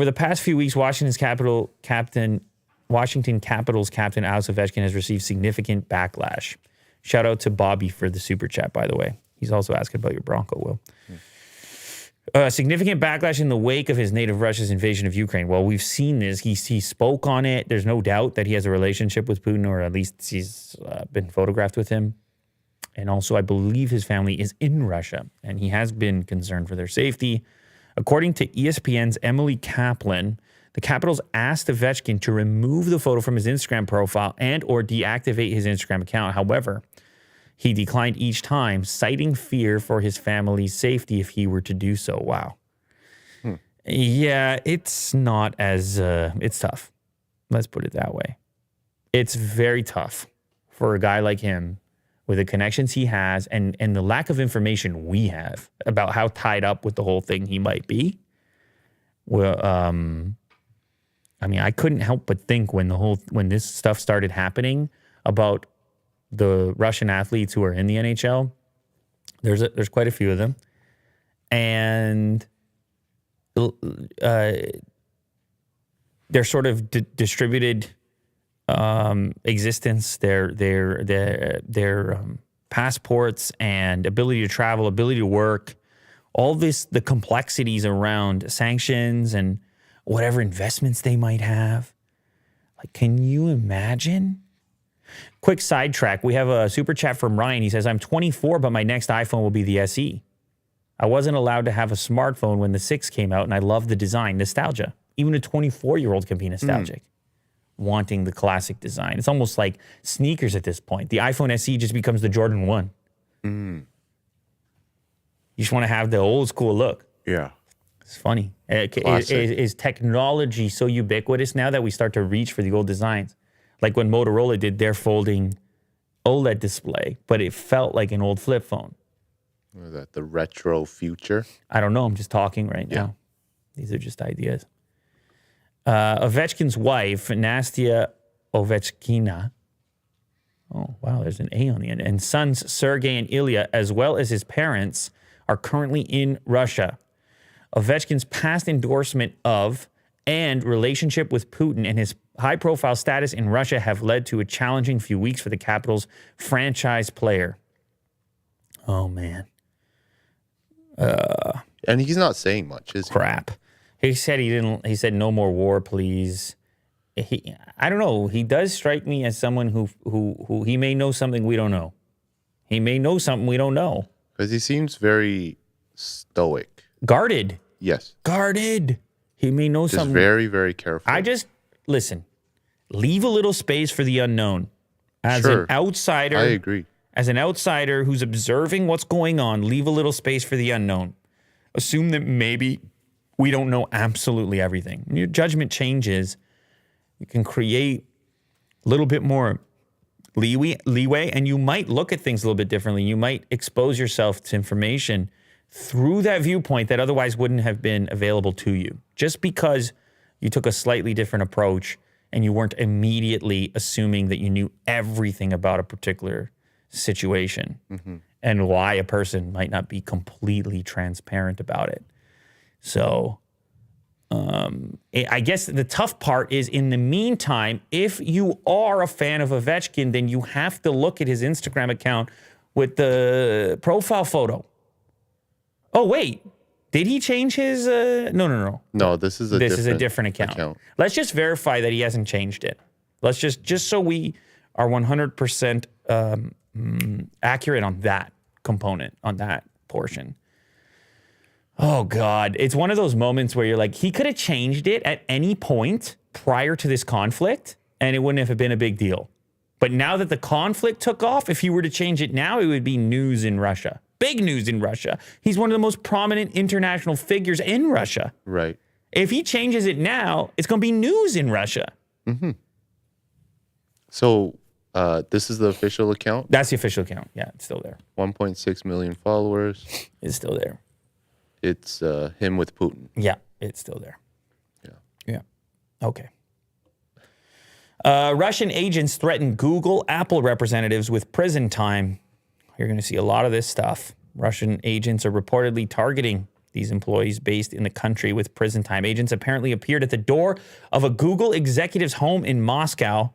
the past few weeks, Washington Capitals captain Alex Ovechkin has received significant backlash. Shout out to Bobby for the super chat, by the way. He's also asking about your Bronco, Will. Significant backlash in the wake of his native Russia's invasion of Ukraine. Well, we've seen this. He spoke on it. There's no doubt that he has a relationship with Putin, or at least he's been photographed with him. And also, I believe his family is in Russia, and he has been concerned for their safety. According to ESPN's Emily Kaplan, the Capitals asked Ovechkin to remove the photo from his Instagram profile and or deactivate his Instagram account. However, he declined each time, citing fear for his family's safety if he were to do so. Wow. Yeah, it's not as, it's tough. Let's put it that way. It's very tough for a guy like him with the connections he has and the lack of information we have about how tied up with the whole thing he might be. Well, I mean, I couldn't help but think when this stuff started happening about the Russian athletes who are in the NHL. There's quite a few of them, and their sort of distributed existence, their passports and ability to travel, ability to work, all the complexities around sanctions and whatever investments they might have. Like, can you imagine? Quick sidetrack. We have a super chat from Ryan. He says, I'm 24, but my next iPhone will be the SE. I wasn't allowed to have a smartphone when the 6 came out, and I love the design. Nostalgia. Even a 24-year-old can be nostalgic, wanting the classic design. It's almost like sneakers at this point. The iPhone SE just becomes the Jordan 1. You just want to have the old school look. Yeah. It's funny. Is technology so ubiquitous now that we start to reach for the old designs? Like when Motorola did their folding OLED display, but it felt like an old flip phone. What is that, the retro future? I don't know. I'm just talking right now. These are just ideas. Ovechkin's wife, Nastya Ovechkina. Oh, wow, there's an A on the end. And sons, Sergei and Ilya, as well as his parents, are currently in Russia. Ovechkin's past endorsement of and relationship with Putin and his high-profile status in Russia have led to a challenging few weeks for the Capital's franchise player. Oh, man. And he's not saying much, is he? Crap. He said he said no more war, please. I don't know. He does strike me as someone who he may know something we don't know. He may know something we don't know. Because he seems very stoic. Guarded. Yes. Guarded. He may know Just something. very, very careful. Listen, leave a little space for the unknown. As an outsider. I agree. As an outsider who's observing what's going on, leave a little space for the unknown. Assume that maybe we don't know absolutely everything. When your judgment changes, you can create a little bit more leeway, and you might look at things a little bit differently. You might expose yourself to information through that viewpoint that otherwise wouldn't have been available to you. Just because you took a slightly different approach and you weren't immediately assuming that you knew everything about a particular situation and why a person might not be completely transparent about it. So I guess the tough part is, in the meantime, if you are a fan of Ovechkin, then you have to look at his Instagram account with the profile photo. Oh, wait. Did he change his? No. No, this is a different account. Let's just verify that he hasn't changed it. Let's just so we are 100% accurate on that component, on that portion. Oh, God. It's one of those moments where you're like, he could have changed it at any point prior to this conflict, and it wouldn't have been a big deal. But now that the conflict took off, if he were to change it now, it would be news in Russia. Big news in Russia. He's one of the most prominent international figures in Russia. Right. If he changes it now, it's going to be news in Russia. Mm-hmm. So this is the official account? That's the official account. Yeah, it's still there. 1.6 million followers. It's still there. It's him with Putin. Yeah, it's still there. Yeah. Okay. Russian agents threaten Google, Apple representatives with prison time. You're going to see a lot of this stuff. Russian agents are reportedly targeting these employees based in the country with prison time. Agents apparently appeared at the door of a Google executive's home in Moscow.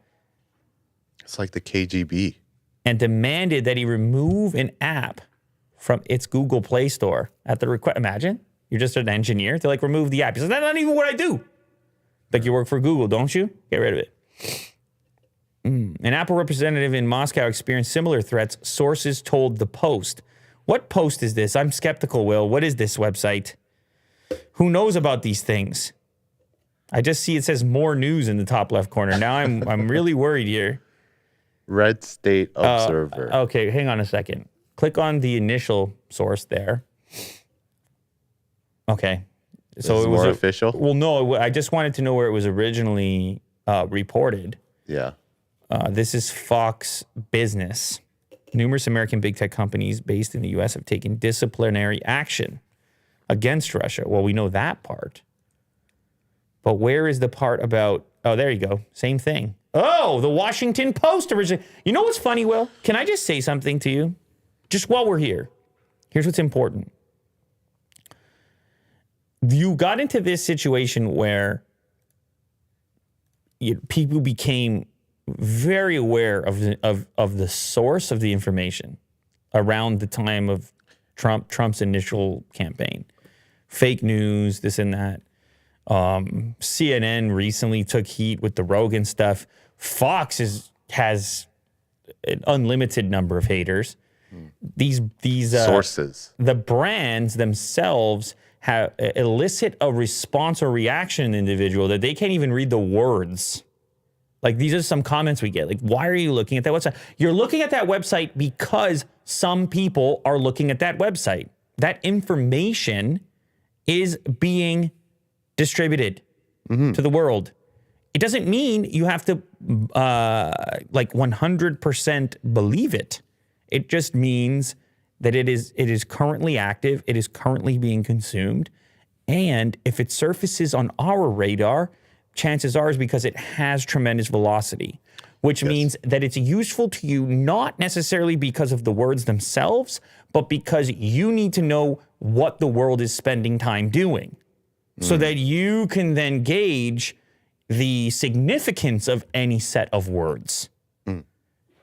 It's like the KGB. And demanded that he remove an app from its Google Play Store at the request. Imagine, you're just an engineer. They're like, remove the app. He says, that's not even what I do. Like, you work for Google, don't you? Get rid of it. An Apple representative in Moscow experienced similar threats, sources told The Post. What Post is this? I'm skeptical, Will. What is this website? Who knows about these things? I just see it says more news in the top left corner. Now I'm really worried here. Red State Observer. Okay, hang on a second. Click on the initial source there. Okay. So it was more official? Well, no, I just wanted to know where it was originally reported. Yeah. This is Fox Business. Numerous American big tech companies based in the U.S. have taken disciplinary action against Russia. Well, we know that part. But where is the part about... Oh, there you go. Same thing. Oh, the Washington Post originally. You know what's funny, Will? Can I just say something to you? Just while we're here. Here's what's important. You got into this situation where people became very aware of the source of the information around the time of Trump's initial campaign. Fake news, this and that. CNN recently took heat with the Rogan stuff. Fox has an unlimited number of haters. These sources, the brands themselves have elicit a response or reaction in the individual that they can't even read the words. Like, these are some comments we get. Like, why are you looking at that website? You're looking at that website because some people are looking at that website. That information is being distributed to the world. It doesn't mean you have to 100% believe it. It just means that it is currently active, it is currently being consumed, and if it surfaces on our radar, chances are is because it has tremendous velocity, which means that it's useful to you not necessarily because of the words themselves, but because you need to know what the world is spending time doing so that you can then gauge the significance of any set of words.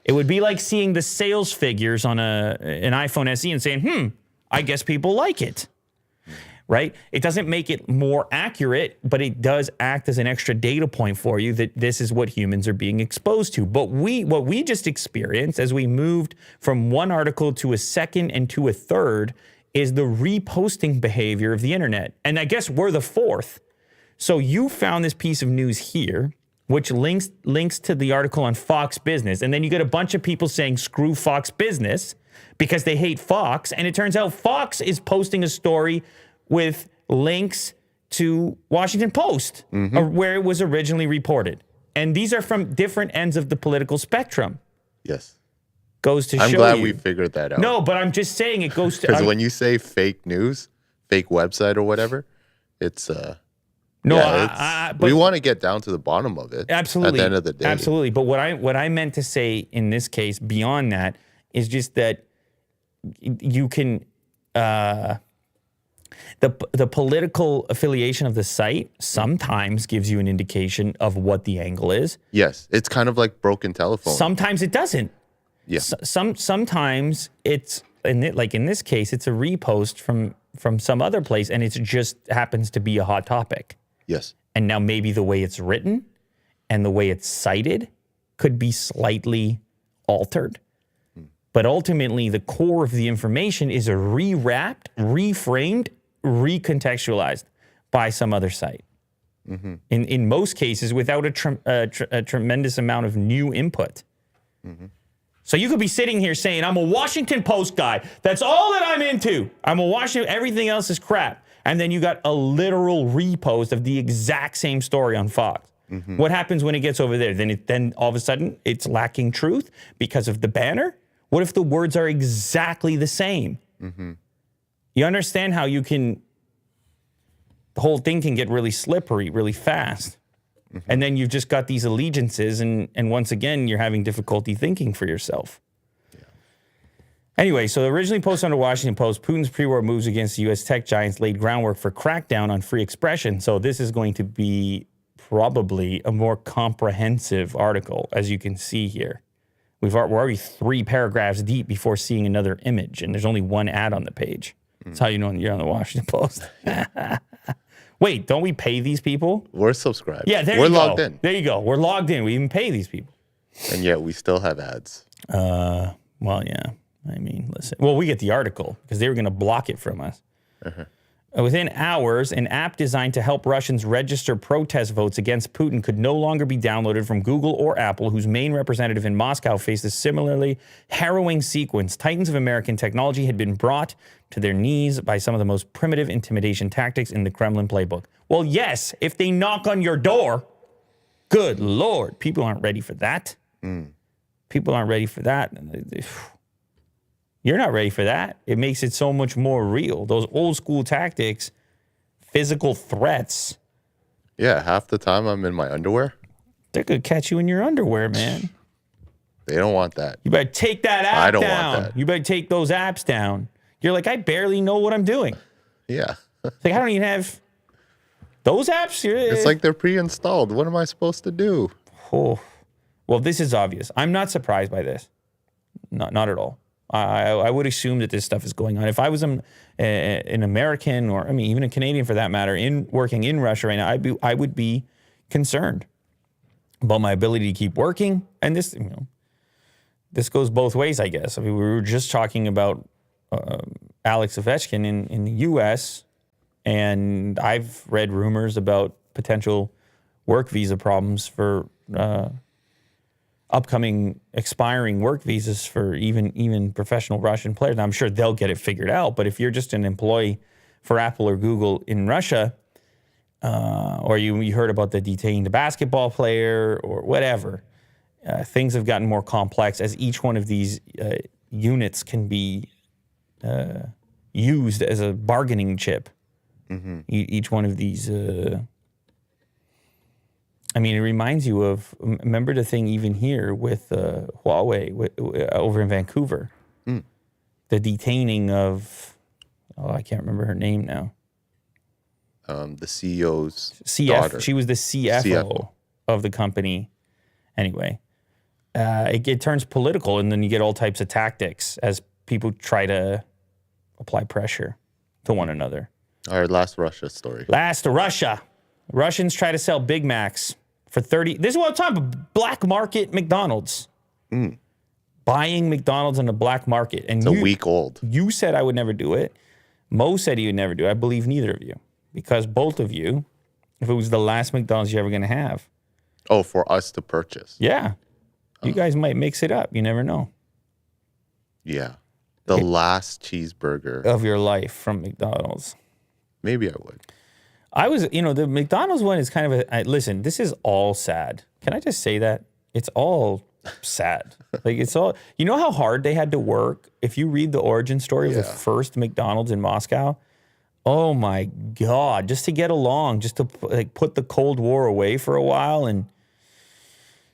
It would be like seeing the sales figures on an iPhone SE and saying, I guess people like it, right? It doesn't make it more accurate, but it does act as an extra data point for you that this is what humans are being exposed to. But what we just experienced as we moved from one article to a second and to a third is the reposting behavior of the internet. And I guess we're the fourth. So you found this piece of news here, which links to the article on Fox Business. And then you get a bunch of people saying, screw Fox Business because they hate Fox. And it turns out Fox is posting a story with links to Washington Post, where it was originally reported. And these are from different ends of the political spectrum. Yes. Goes to show you. I'm glad we figured that out. No, but I'm just saying it goes to... Because when you say fake news, fake website or whatever, it's... No, but we want to get down to the bottom of it. Absolutely. At the end of the day. Absolutely. But what I meant to say in this case, beyond that, is just that you can the political affiliation of the site sometimes gives you an indication of what the angle is. Yes, it's kind of like broken telephone. Sometimes it doesn't. Yeah. Sometimes it's like in this case, it's a repost from some other place, and it just happens to be a hot topic. Yes. And now maybe the way it's written and the way it's cited could be slightly altered. But ultimately, the core of the information is rewrapped, reframed, recontextualized by some other site. In most cases, without a tremendous amount of new input. So you could be sitting here saying, I'm a Washington Post guy. That's all that I'm into. I'm a Washington, everything else is crap. And then you got a literal repost of the exact same story on Fox. What happens when it gets over there? Then all of a sudden it's lacking truth because of the banner? What if the words are exactly the same? You understand how the whole thing can get really slippery really fast. And then you've just got these allegiances, and once again, you're having difficulty thinking for yourself. Anyway, so originally posted on the Washington Post, Putin's pre-war moves against the U.S. tech giants laid groundwork for crackdown on free expression. So this is going to be probably a more comprehensive article, as you can see here. We're already 3 paragraphs deep before seeing another image, and there's only one ad on the page. That's how you know you're on the Washington Post. Wait, don't we pay these people? We're subscribed. Yeah, we're logged in. There you go. We're logged in. We even pay these people. And yet we still have ads. Well, yeah. I mean, listen. Well, we get the article because they were going to block it from us. Within hours, an app designed to help Russians register protest votes against Putin could no longer be downloaded from Google or Apple, whose main representative in Moscow faced a similarly harrowing sequence. Titans of American technology had been brought to their knees by some of the most primitive intimidation tactics in the Kremlin playbook. Well, yes, if they knock on your door, good Lord, people aren't ready for that. People aren't ready for that. You're not ready for that. It makes it so much more real. Those old school tactics, physical threats. Yeah, half the time I'm in my underwear. They're going to catch you in your underwear, man. They don't want that. You better take that app down. I don't want that. You better take those apps down. You're like, I barely know what I'm doing. Yeah. It's like, I don't even have those apps. It's like they're pre-installed. What am I supposed to do? Oh. Well, this is obvious. I'm not surprised by this. Not at all. I would assume that this stuff is going on. If I was an American, or I mean even a Canadian for that matter, working in Russia right now, I would be concerned about my ability to keep working. And this, this goes both ways, I guess. I mean, we were just talking about Alex Ovechkin in the U.S., and I've read rumors about potential work visa problems for upcoming expiring work visas for even professional Russian players. Now, I'm sure they'll get it figured out, but if you're just an employee for Apple or Google in Russia, or you heard about the detained basketball player or whatever. Things have gotten more complex as each one of these units can be used as a bargaining chip. Each one of these... I mean, it reminds you of, remember the thing even here with Huawei over in Vancouver? The detaining of, I can't remember her name now. The CEO's daughter. She was the CFO of the company. Anyway, it turns political, and then you get all types of tactics as people try to apply pressure to one another. Our last Russia story. Russians try to sell Big Macs for 30. This is what I'm talking about. Black market McDonald's. Buying McDonald's on the black market. And It's a week old. You said I would never do it. Mo said he would never do it. I believe neither of you. Because both of you, if it was the last McDonald's you're ever going to have. Oh, for us to purchase. Yeah. You guys might mix it up. You never know. Yeah. The last cheeseburger. Of your life from McDonald's. Maybe I would. I was, the McDonald's one is kind of listen, this is all sad. Can I just say that? It's all sad. Like, it's all, you know how hard they had to work? If you read the origin story of the first McDonald's in Moscow, oh my God, just to get along, just to put the Cold War away for a while and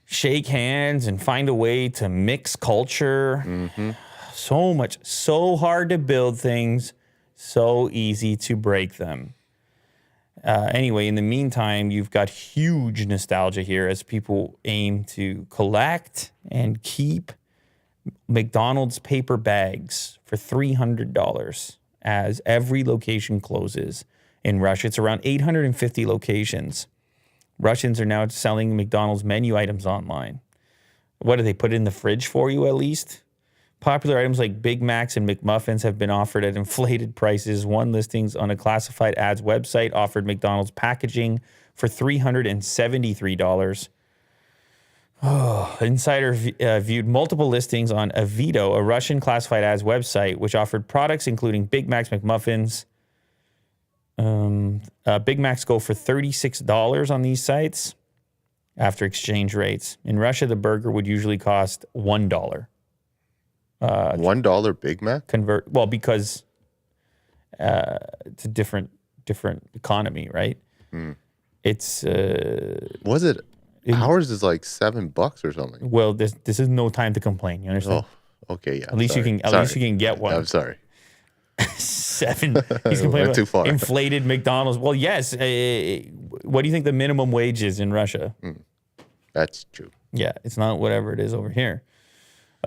shake hands and find a way to mix culture. So hard to build things, so easy to break them. Anyway, in the meantime, you've got huge nostalgia here as people aim to collect and keep McDonald's paper bags for $300 as every location closes in Russia. It's around 850 locations. Russians are now selling McDonald's menu items online. What do they put in the fridge for you at least? Popular items like Big Macs and McMuffins have been offered at inflated prices. One listings on a classified ads website offered McDonald's packaging for $373. Insider viewed multiple listings on Avito, a Russian classified ads website, which offered products including Big Macs, McMuffins. Big Macs go for $36 on these sites after exchange rates. In Russia, the burger would usually cost $1. $1 Big Mac? Because it's a different economy, right? It's was it? Ours is like $7 or something. Well, this is no time to complain. You understand? Oh, okay, yeah. At least you can get one. I'm sorry. 7. He's complaining too about far. inflated McDonald's. Well, yes. What do you think the minimum wage is in Russia? That's true. Yeah, it's not whatever it is over here.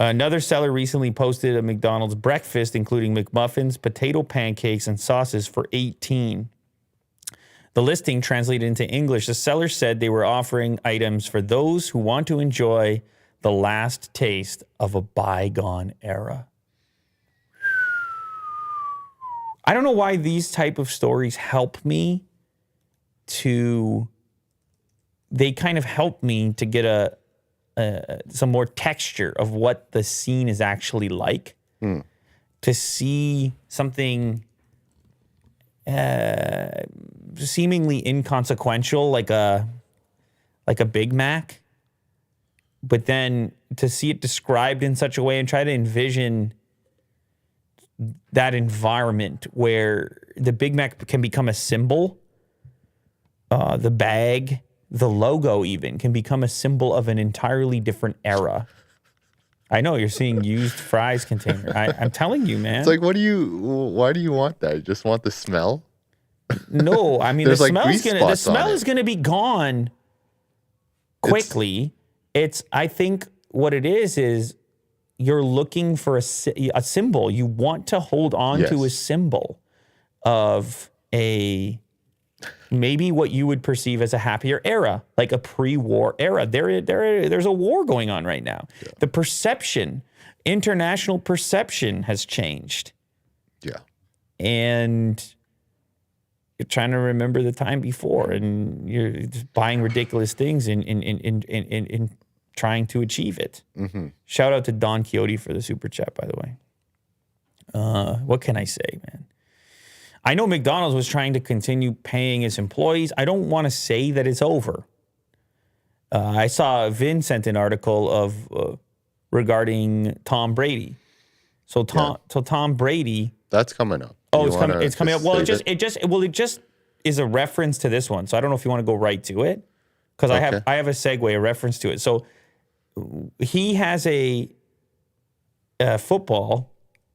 Another seller recently posted a McDonald's breakfast, including McMuffins, potato pancakes, and sauces for $18. The listing translated into English, the seller said they were offering items for those who want to enjoy the last taste of a bygone era. I don't know why these type of stories help me they kind of help me to get some more texture of what the scene is actually like. To see something seemingly inconsequential, like a Big Mac, but then to see it described in such a way and try to envision that environment where the Big Mac can become a symbol, the bag, the logo even can become a symbol of an entirely different era. I know you're seeing used fries container. I'm telling you, man. It's like, why do you want that? You just want the smell? No, I mean, the smell is gonna be gone quickly. I think what it is you're looking for a symbol. You want to hold on to a symbol of maybe what you would perceive as a happier era, like a pre-war era. There's a war going on right now. Yeah. The perception, international perception has changed. Yeah. And you're trying to remember the time before, and you're just buying ridiculous things in trying to achieve it. Shout out to Don Quixote for the super chat, by the way. What can I say, man? I know McDonald's was trying to continue paying its employees. I don't want to say that it's over. I saw Vin sent an article of regarding Tom Brady. So Tom Brady. That's coming up. Oh, it's coming up. Well, it just is a reference to this one. So I don't know if you want to go right to it, because I have a segue, a reference to it. So he has a football,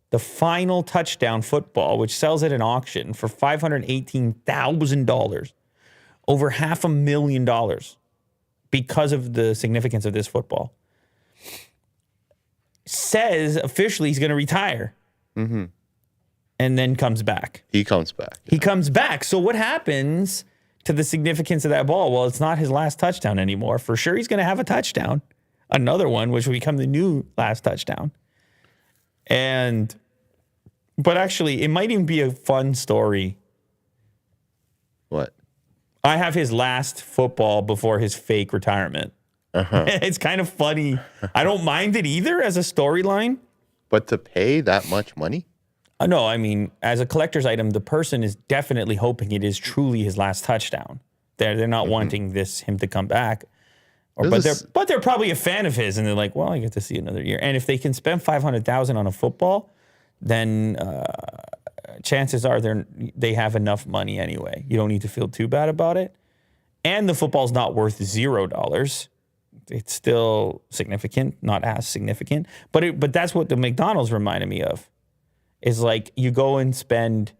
the final touchdown football, which sells at an auction for $518,000, over $500,000, because of the significance of this football. Says officially he's going to retire. Mm-hmm. And then comes back. He comes back. He comes back. So what happens to the significance of that ball? Well, it's not his last touchdown anymore. For sure, he's going to have a touchdown. Another one, which will become the new last touchdown. But actually, it might even be a fun story. What? I have his last football before his fake retirement. Uh-huh. It's kind of funny. I don't mind it either as a storyline. But to pay that much money? No, I mean, as a collector's item, the person is definitely hoping it is truly his last touchdown. They're not wanting him to come back. But they're probably a fan of his, and they're like, well, I get to see another year. And if they can spend $500,000 on a football, then chances are they have enough money anyway. You don't need to feel too bad about it. And the football's not worth $0. It's still significant, not as significant. But that's what the McDonald's reminded me of. Is like you go and spend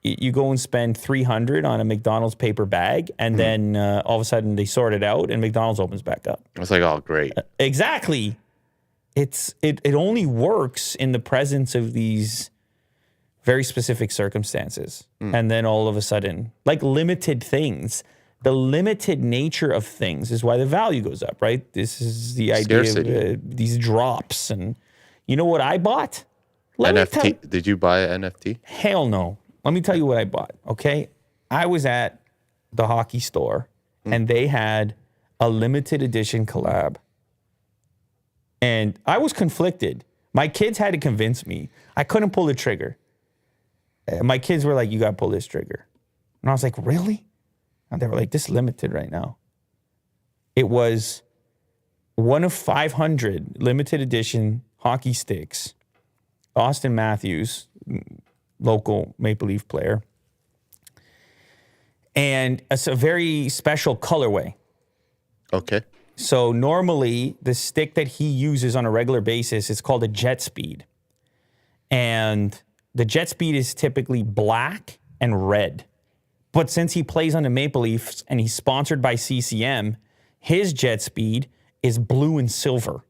$300 on a McDonald's paper bag, and then all of a sudden they sort it out, and McDonald's opens back up. It's like, oh, great. Exactly. It only works in the presence of these very specific circumstances, and then all of a sudden, like limited things. The limited nature of things is why the value goes up, right? This is the idea of these drops, and you know what I bought? NFT. Did you buy an NFT? Hell no. Let me tell you what I bought, okay? I was at the hockey store, and they had a limited edition collab. And I was conflicted. My kids had to convince me. I couldn't pull the trigger. My kids were like, you got to pull this trigger. And I was like, really? And they were like, this is limited right now. It was one of 500 limited edition hockey sticks. Austin Matthews, local Maple Leaf player. And it's a very special colorway. Okay. So normally the stick that he uses on a regular basis is called a Jet Speed. And the Jet Speed is typically black and red. But since he plays on the Maple Leafs and he's sponsored by CCM, his Jet Speed is blue and silver.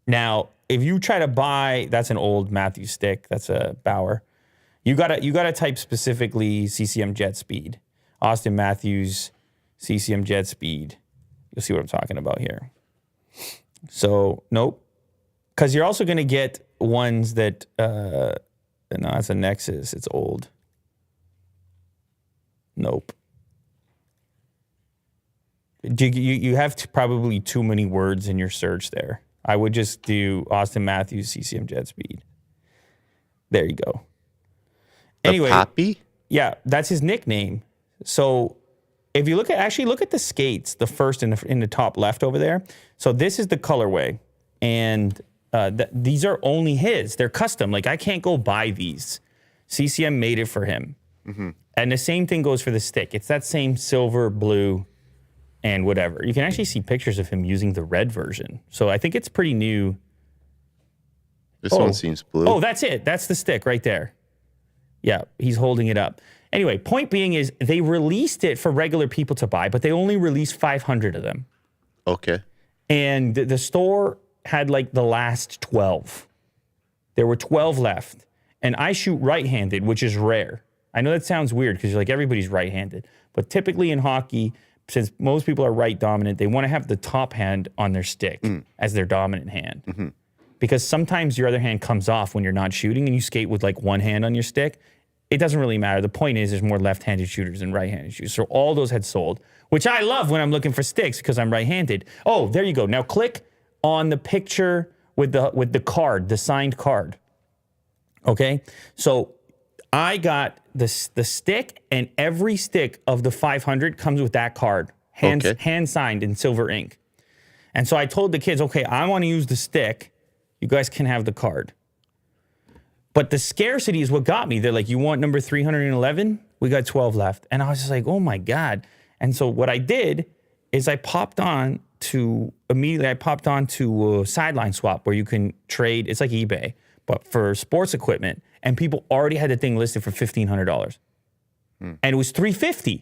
Now, if you try to buy, that's an old Matthews stick. That's a Bauer. You gotta type specifically CCM Jet Speed, Austin Matthews CCM Jet Speed. You'll see what I'm talking about here. So nope, because you're also gonna get ones that no, that's a Nexus. It's old. Nope. You have probably too many words in your search there. I would just do Austin Matthews CCM Jet Speed. There you go. Anyway, Pappy? Yeah, that's his nickname. So if you look at the skates, the first in the top left over there. So this is the colorway, and these are only his. They're custom. Like I can't go buy these. CCM made it for him. Mm-hmm. And the same thing goes for the stick. It's that same silver, blue, and whatever. You can actually see pictures of him using the red version. So I think it's pretty new. This one seems blue. Oh, that's it. That's the stick right there. Yeah, he's holding it up. Anyway, point being is they released it for regular people to buy, but they only released 500 of them. Okay. And the store had like the last 12. There were 12 left. And I shoot right-handed, which is rare. I know that sounds weird because you're like, everybody's right-handed. But typically in hockey, since most people are right dominant, they want to have the top hand on their stick as their dominant hand. Mm-hmm. Because sometimes your other hand comes off when you're not shooting and you skate with like one hand on your stick. It doesn't really matter. The point is there's more left-handed shooters than right-handed shooters. So all those had sold, which I love when I'm looking for sticks because I'm right-handed. Oh, there you go. Now click on the picture with the card, the signed card. Okay? So I got the stick, and every stick of the 500 comes with that card, hand signed in silver ink. And so I told the kids, okay, I want to use the stick. You guys can have the card. But the scarcity is what got me. They're like, you want number 311? We got 12 left. And I was just like, oh my God. And so what I did is I popped on to Sideline Swap, where you can trade. It's like eBay, but for sports equipment. And people already had the thing listed for $1,500. And it was $350,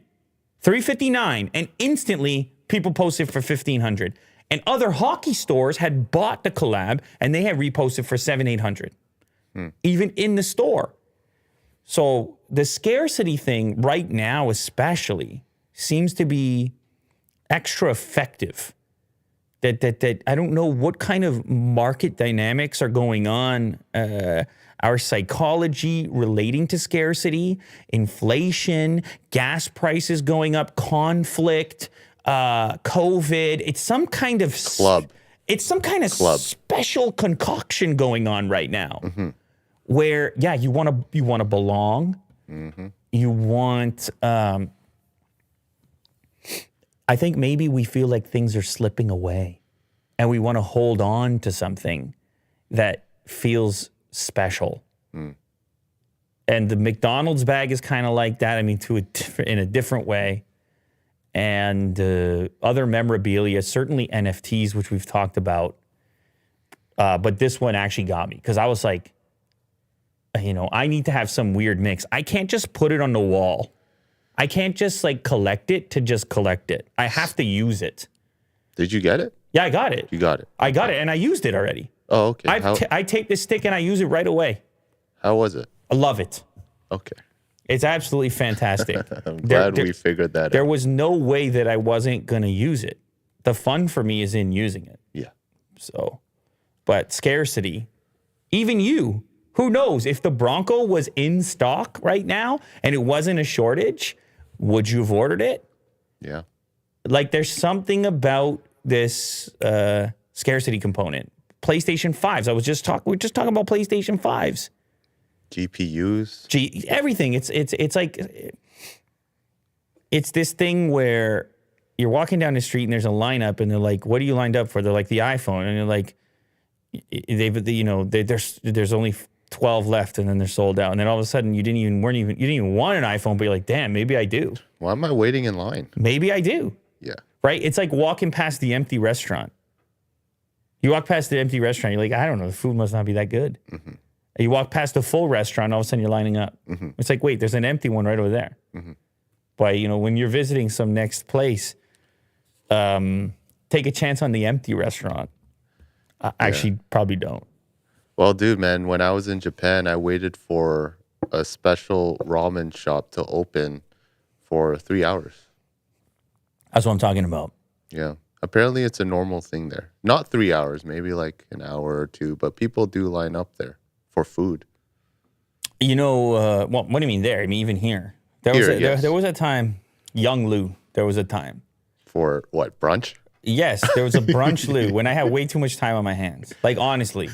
$359. And instantly people posted for $1,500. And other hockey stores had bought the collab and they had reposted for $700, $800, even in the store. So the scarcity thing right now, especially, seems to be extra effective. That I don't know what kind of market dynamics are going on. Our psychology relating to scarcity, inflation, gas prices going up, conflict, COVID. It's some kind of club. It's some kind of special concoction going on right now, where you want to belong. You want. I think maybe we feel like things are slipping away, and we want to hold on to something that feels special. And the McDonald's bag is kind of like that. I mean, in a different way. And other memorabilia, certainly NFTs, which we've talked about. But this one actually got me because I was like, I need to have some weird mix. I can't just put it on the wall. I can't just like collect it to just collect it. I have to use it. Did you get it? Yeah, I got it. You got it. I got it, and I used it already. Oh, okay. I take this stick and I use it right away. How was it? I love it. Okay. It's absolutely fantastic. I'm glad we figured that out. There was no way that I wasn't going to use it. The fun for me is in using it. Yeah. So, but scarcity, even you, who knows, if the Bronco was in stock right now and it wasn't a shortage, would you have ordered it? Yeah. Like there's something about this scarcity component. PlayStation 5s. We were just talking about PlayStation 5s. GPUs. Everything. It's like it's this thing where you're walking down the street and there's a lineup and they're like, "What are you lined up for?" They're like, "The iPhone," and you're like, there's only 12 left and then they're sold out, and then all of a sudden you didn't even want an iPhone, but you're like, "Damn, maybe I do." Why am I waiting in line? Maybe I do. Yeah. Right. It's like walking past the empty restaurant. You walk past the empty restaurant, you're like, I don't know, the food must not be that good. You walk past the full restaurant, all of a sudden you're lining up. It's like, wait, there's an empty one right over there. But, when you're visiting some next place, take a chance on the empty restaurant. Actually, probably don't. Well, dude, man, when I was in Japan, I waited for a special ramen shop to open for 3 hours. That's what I'm talking about. Yeah. Apparently, it's a normal thing there. Not 3 hours, maybe like an hour or two, but people do line up there for food. Well, what do you mean there? I mean, even here. There was a time, young Lou, there was a time. For what, brunch? Yes, there was a brunch Lou when I had way too much time on my hands. Like, honestly.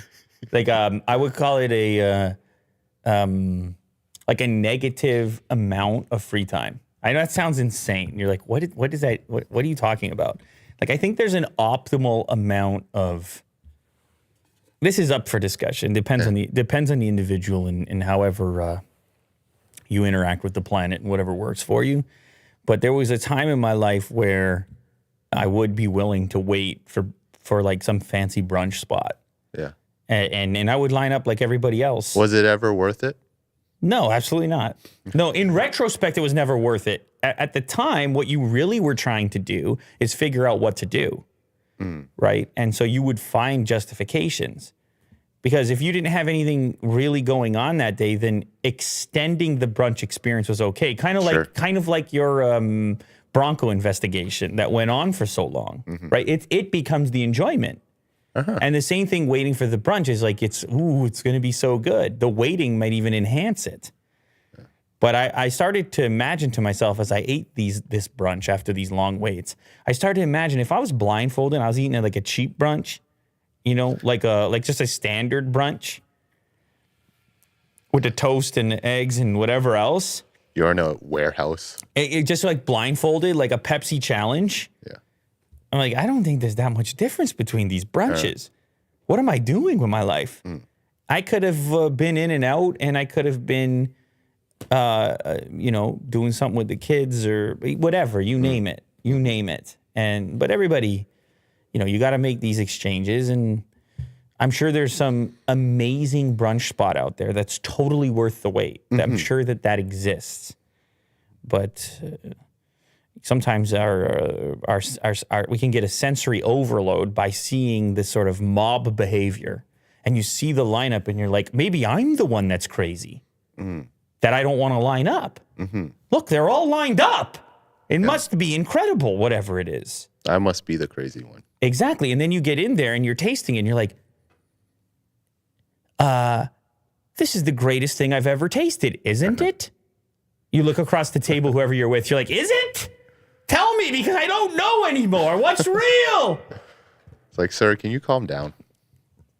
Like, I would call it a negative amount of free time. I know that sounds insane. You're like, what is that? What are you talking about? Like, I think there's an optimal amount of. This is up for discussion. Depends on the individual and however you interact with the planet and whatever works for you. But there was a time in my life where I would be willing to wait for like some fancy brunch spot. Yeah. And I would line up like everybody else. Was it ever worth it? No, absolutely not. No, in retrospect, it was never worth it. At the time, what you really were trying to do is figure out what to do, right? And so you would find justifications. Because if you didn't have anything really going on that day, then extending the brunch experience was okay. Kind of like your Bronco investigation that went on for so long, right? It becomes the enjoyment. And the same thing waiting for the brunch is like, it's going to be so good. The waiting might even enhance it. Yeah. But I started to imagine to myself as I ate this brunch after these long waits, I started to imagine if I was blindfolded and I was eating at like a cheap brunch, like just a standard brunch, with the toast and the eggs and whatever else. You're in a warehouse. It just like blindfolded, like a Pepsi challenge. Yeah. I'm like, I don't think there's that much difference between these brunches. What am I doing with my life? I could have been in and out, and I could have been, doing something with the kids or whatever. You name it. You name it. But everybody, you got to make these exchanges, and I'm sure there's some amazing brunch spot out there that's totally worth the wait. I'm sure that exists. But sometimes we can get a sensory overload by seeing this sort of mob behavior. And you see the lineup and you're like, maybe I'm the one that's crazy, that I don't want to line up. Look, they're all lined up. It must be incredible, whatever it is. I must be the crazy one. Exactly. And then you get in there and you're tasting it and you're like, this is the greatest thing I've ever tasted, isn't it? You look across the table, whoever you're with, you're like, is it? Tell me, because I don't know anymore. What's real? It's like, sir, can you calm down?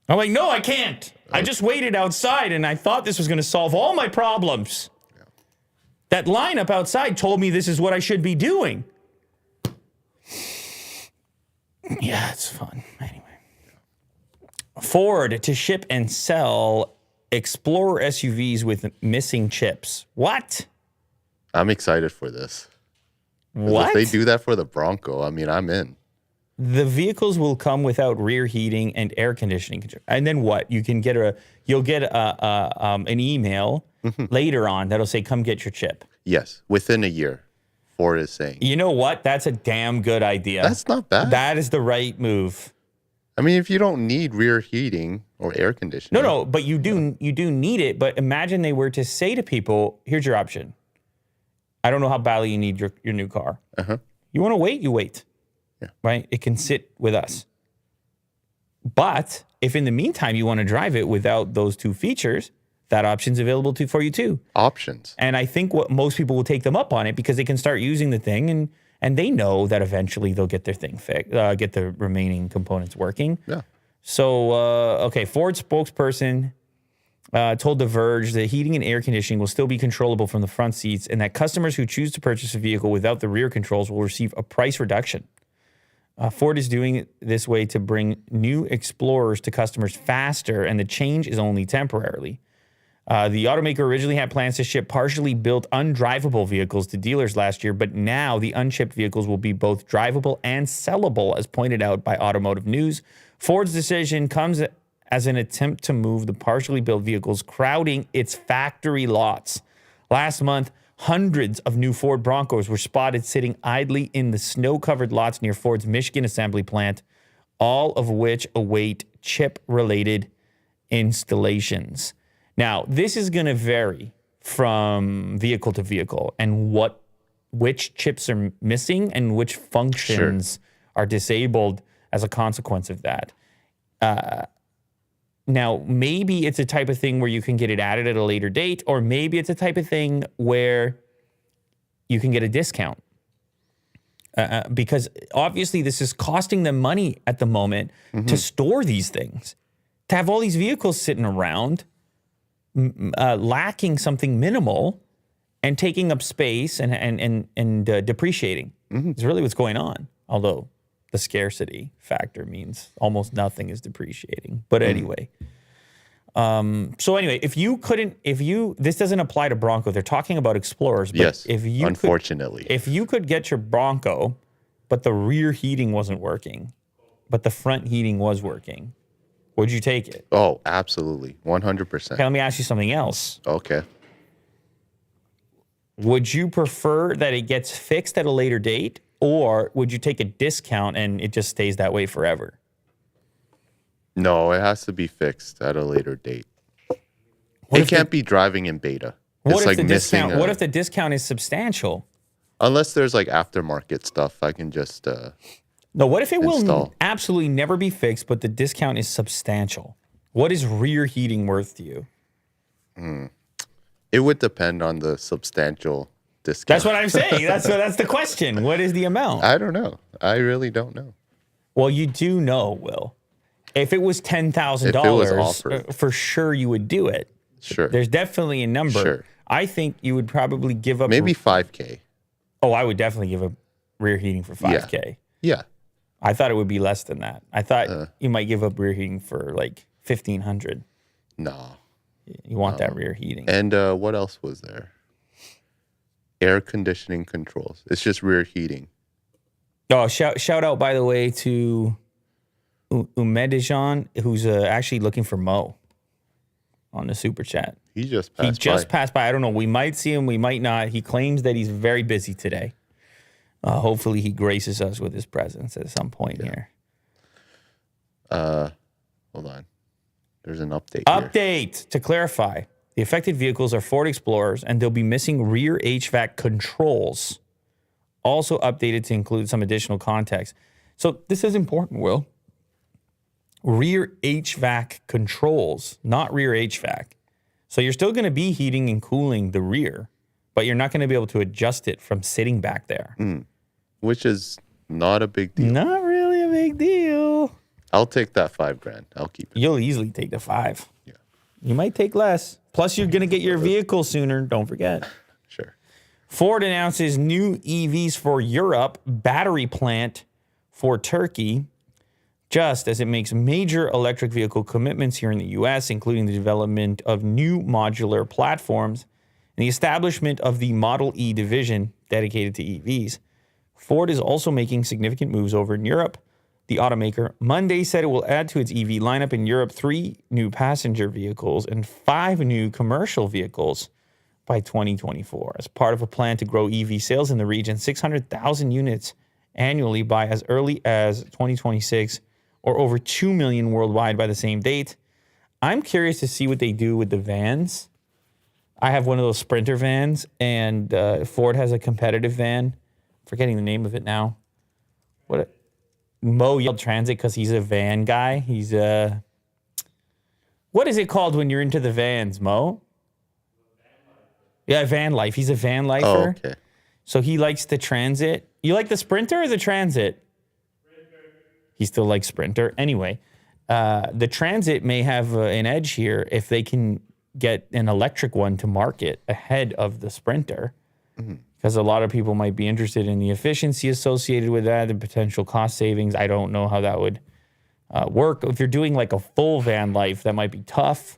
I'm like, no, I can't. I just waited outside and I thought this was going to solve all my problems. Yeah. That lineup outside told me this is what I should be doing. Yeah, it's fun. Anyway. Ford to ship and sell Explorer SUVs with missing chips. What? I'm excited for this. What? If they do that for the Bronco, I mean, I'm in. The vehicles will come without rear heating and air conditioning control. And then what? You'll get an email later on that'll say, come get your chip. Yes, within a year, Ford is saying. You know what? That's a damn good idea. That's not bad. That is the right move. I mean, if you don't need rear heating or air conditioning. No, but you do need it. But imagine they were to say to people, here's your option. I don't know how badly you need your new car. You want to wait? You wait. Yeah. Right? It can sit with us. But if in the meantime you want to drive it without those two features, that option's available for you too. Options. And I think what most people will take them up on it because they can start using the thing and they know that eventually they'll get their thing fixed, get the remaining components working. Yeah. So, Ford spokesperson told The Verge that heating and air conditioning will still be controllable from the front seats and that customers who choose to purchase a vehicle without the rear controls will receive a price reduction. Ford is doing it this way to bring new Explorers to customers faster, and the change is only temporarily. The automaker originally had plans to ship partially built undrivable vehicles to dealers last year, but now the unshipped vehicles will be both drivable and sellable, as pointed out by Automotive News. Ford's decision comes as an attempt to move the partially built vehicles crowding its factory lots. Last month, hundreds of new Ford Broncos were spotted sitting idly in the snow-covered lots near Ford's Michigan assembly plant, all of which await chip-related installations. Now, this is going to vary from vehicle to vehicle and which chips are missing and which functions are disabled as a consequence of that. Now, maybe it's a type of thing where you can get it added at a later date, or maybe it's a type of thing where you can get a discount. Because obviously this is costing them money at the moment to store these things. To have all these vehicles sitting around, lacking something minimal and taking up space and depreciating. Is really what's going on. Although the scarcity factor means almost nothing is depreciating. But anyway. This doesn't apply to Bronco. They're talking about Explorers. But yes, unfortunately. If you could get your Bronco, but the rear heating wasn't working, but the front heating was working, would you take it? Oh, absolutely. 100%. Okay, let me ask you something else. Okay. Would you prefer that it gets fixed at a later date, or would you take a discount and it just stays that way forever? No, it has to be fixed at a later date. It can't be driving in beta. What if the discount is substantial? Unless there's like aftermarket stuff, I can just No, what if it install. Will absolutely never be fixed, but the discount is substantial? What is rear heating worth to you? It would depend on the substantial discount. That's what I'm saying. That's the question. What is the amount? I don't know. I really don't know. Well, you do know, Will. If it was $10,000, for sure you would do it. Sure. There's definitely a number. Sure. I think you would probably give up. Maybe 5K. Oh, I would definitely give up rear heating for 5K. Yeah. I thought it would be less than that. I thought you might give up rear heating for like 1,500. No. You want that rear heating. And what else was there? Air conditioning controls. It's just rear heating. Oh, shout out, by the way, to Umedijan, who's actually looking for Mo on the super chat. He just passed by. I don't know. We might see him. We might not. He claims that he's very busy today. Hopefully he graces us with his presence at some point here. Hold on. There's an update here. To clarify, the affected vehicles are Ford Explorers, and they'll be missing rear HVAC controls. Also updated to include some additional context. So this is important, Will. Rear HVAC controls, not rear HVAC. So you're still going to be heating and cooling the rear, but you're not going to be able to adjust it from sitting back there. Which is not a big deal. Not really a big deal. I'll take that $5,000. I'll keep it. You'll easily take the 5. Yeah. You might take less. Plus, you're going to get your vehicle sooner. Don't forget. Sure. Ford announces new EVs for Europe, battery plant for Turkey, just as it makes major electric vehicle commitments here in the U.S., including the development of new modular platforms and the establishment of the Model E division dedicated to EVs. Ford is also making significant moves over in Europe. The automaker Monday said it will add to its EV lineup in Europe 3 new passenger vehicles and 5 new commercial vehicles by 2024 as part of a plan to grow EV sales in the region 600,000 units annually by as early as 2026 or over 2 million worldwide by the same date. I'm curious to see what they do with the vans. I have one of those Sprinter vans, and Ford has a competitive van. Forgetting the name of it now. Mo yelled Transit because he's a van guy. He's what is it called when you're into the vans, Mo? Yeah, van life. He's a van lifer. Oh, okay. So he likes the Transit. You like the Sprinter or the Transit? Sprinter. He still likes Sprinter. Anyway, the Transit may have an edge here if they can get an electric one to market ahead of the Sprinter. Because a lot of people might be interested in the efficiency associated with that, the potential cost savings. I don't know how that would work. If you're doing like a full van life, that might be tough.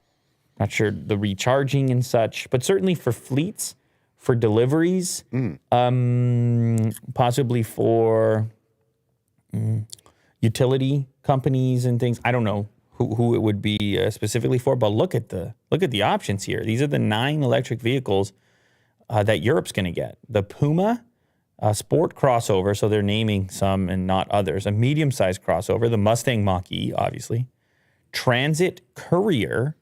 Not sure the recharging and such, but certainly for fleets, for deliveries, possibly for utility companies and things. I don't know who it would be specifically for, but look at the options here. These are the 9 electric vehicles that Europe's going to get. The Puma Sport crossover, so they're naming some and not others. A medium-sized crossover, the Mustang Mach-E, obviously. Transit Courier,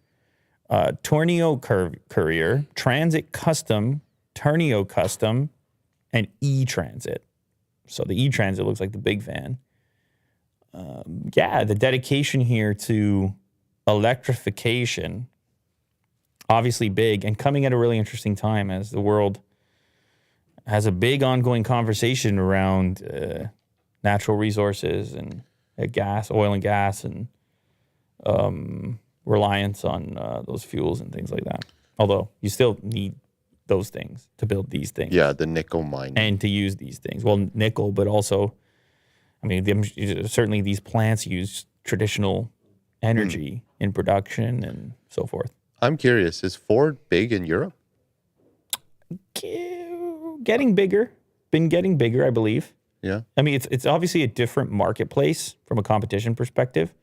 Tourneo Courier, Transit Custom, Tourneo Custom, and E-Transit. So the E-Transit looks like the big van. The dedication here to electrification, obviously big and coming at a really interesting time as the world has a big ongoing conversation around natural resources and oil and gas, and reliance on those fuels and things like that. Although you still need those things to build these things. Yeah, the nickel mining. And to use these things. Well, nickel, but also, I mean, certainly these plants use traditional energy in production and so forth. I'm curious, is Ford big in Europe? Getting bigger. Been getting bigger, I believe. Yeah. I mean, it's obviously a different marketplace from a competition perspective.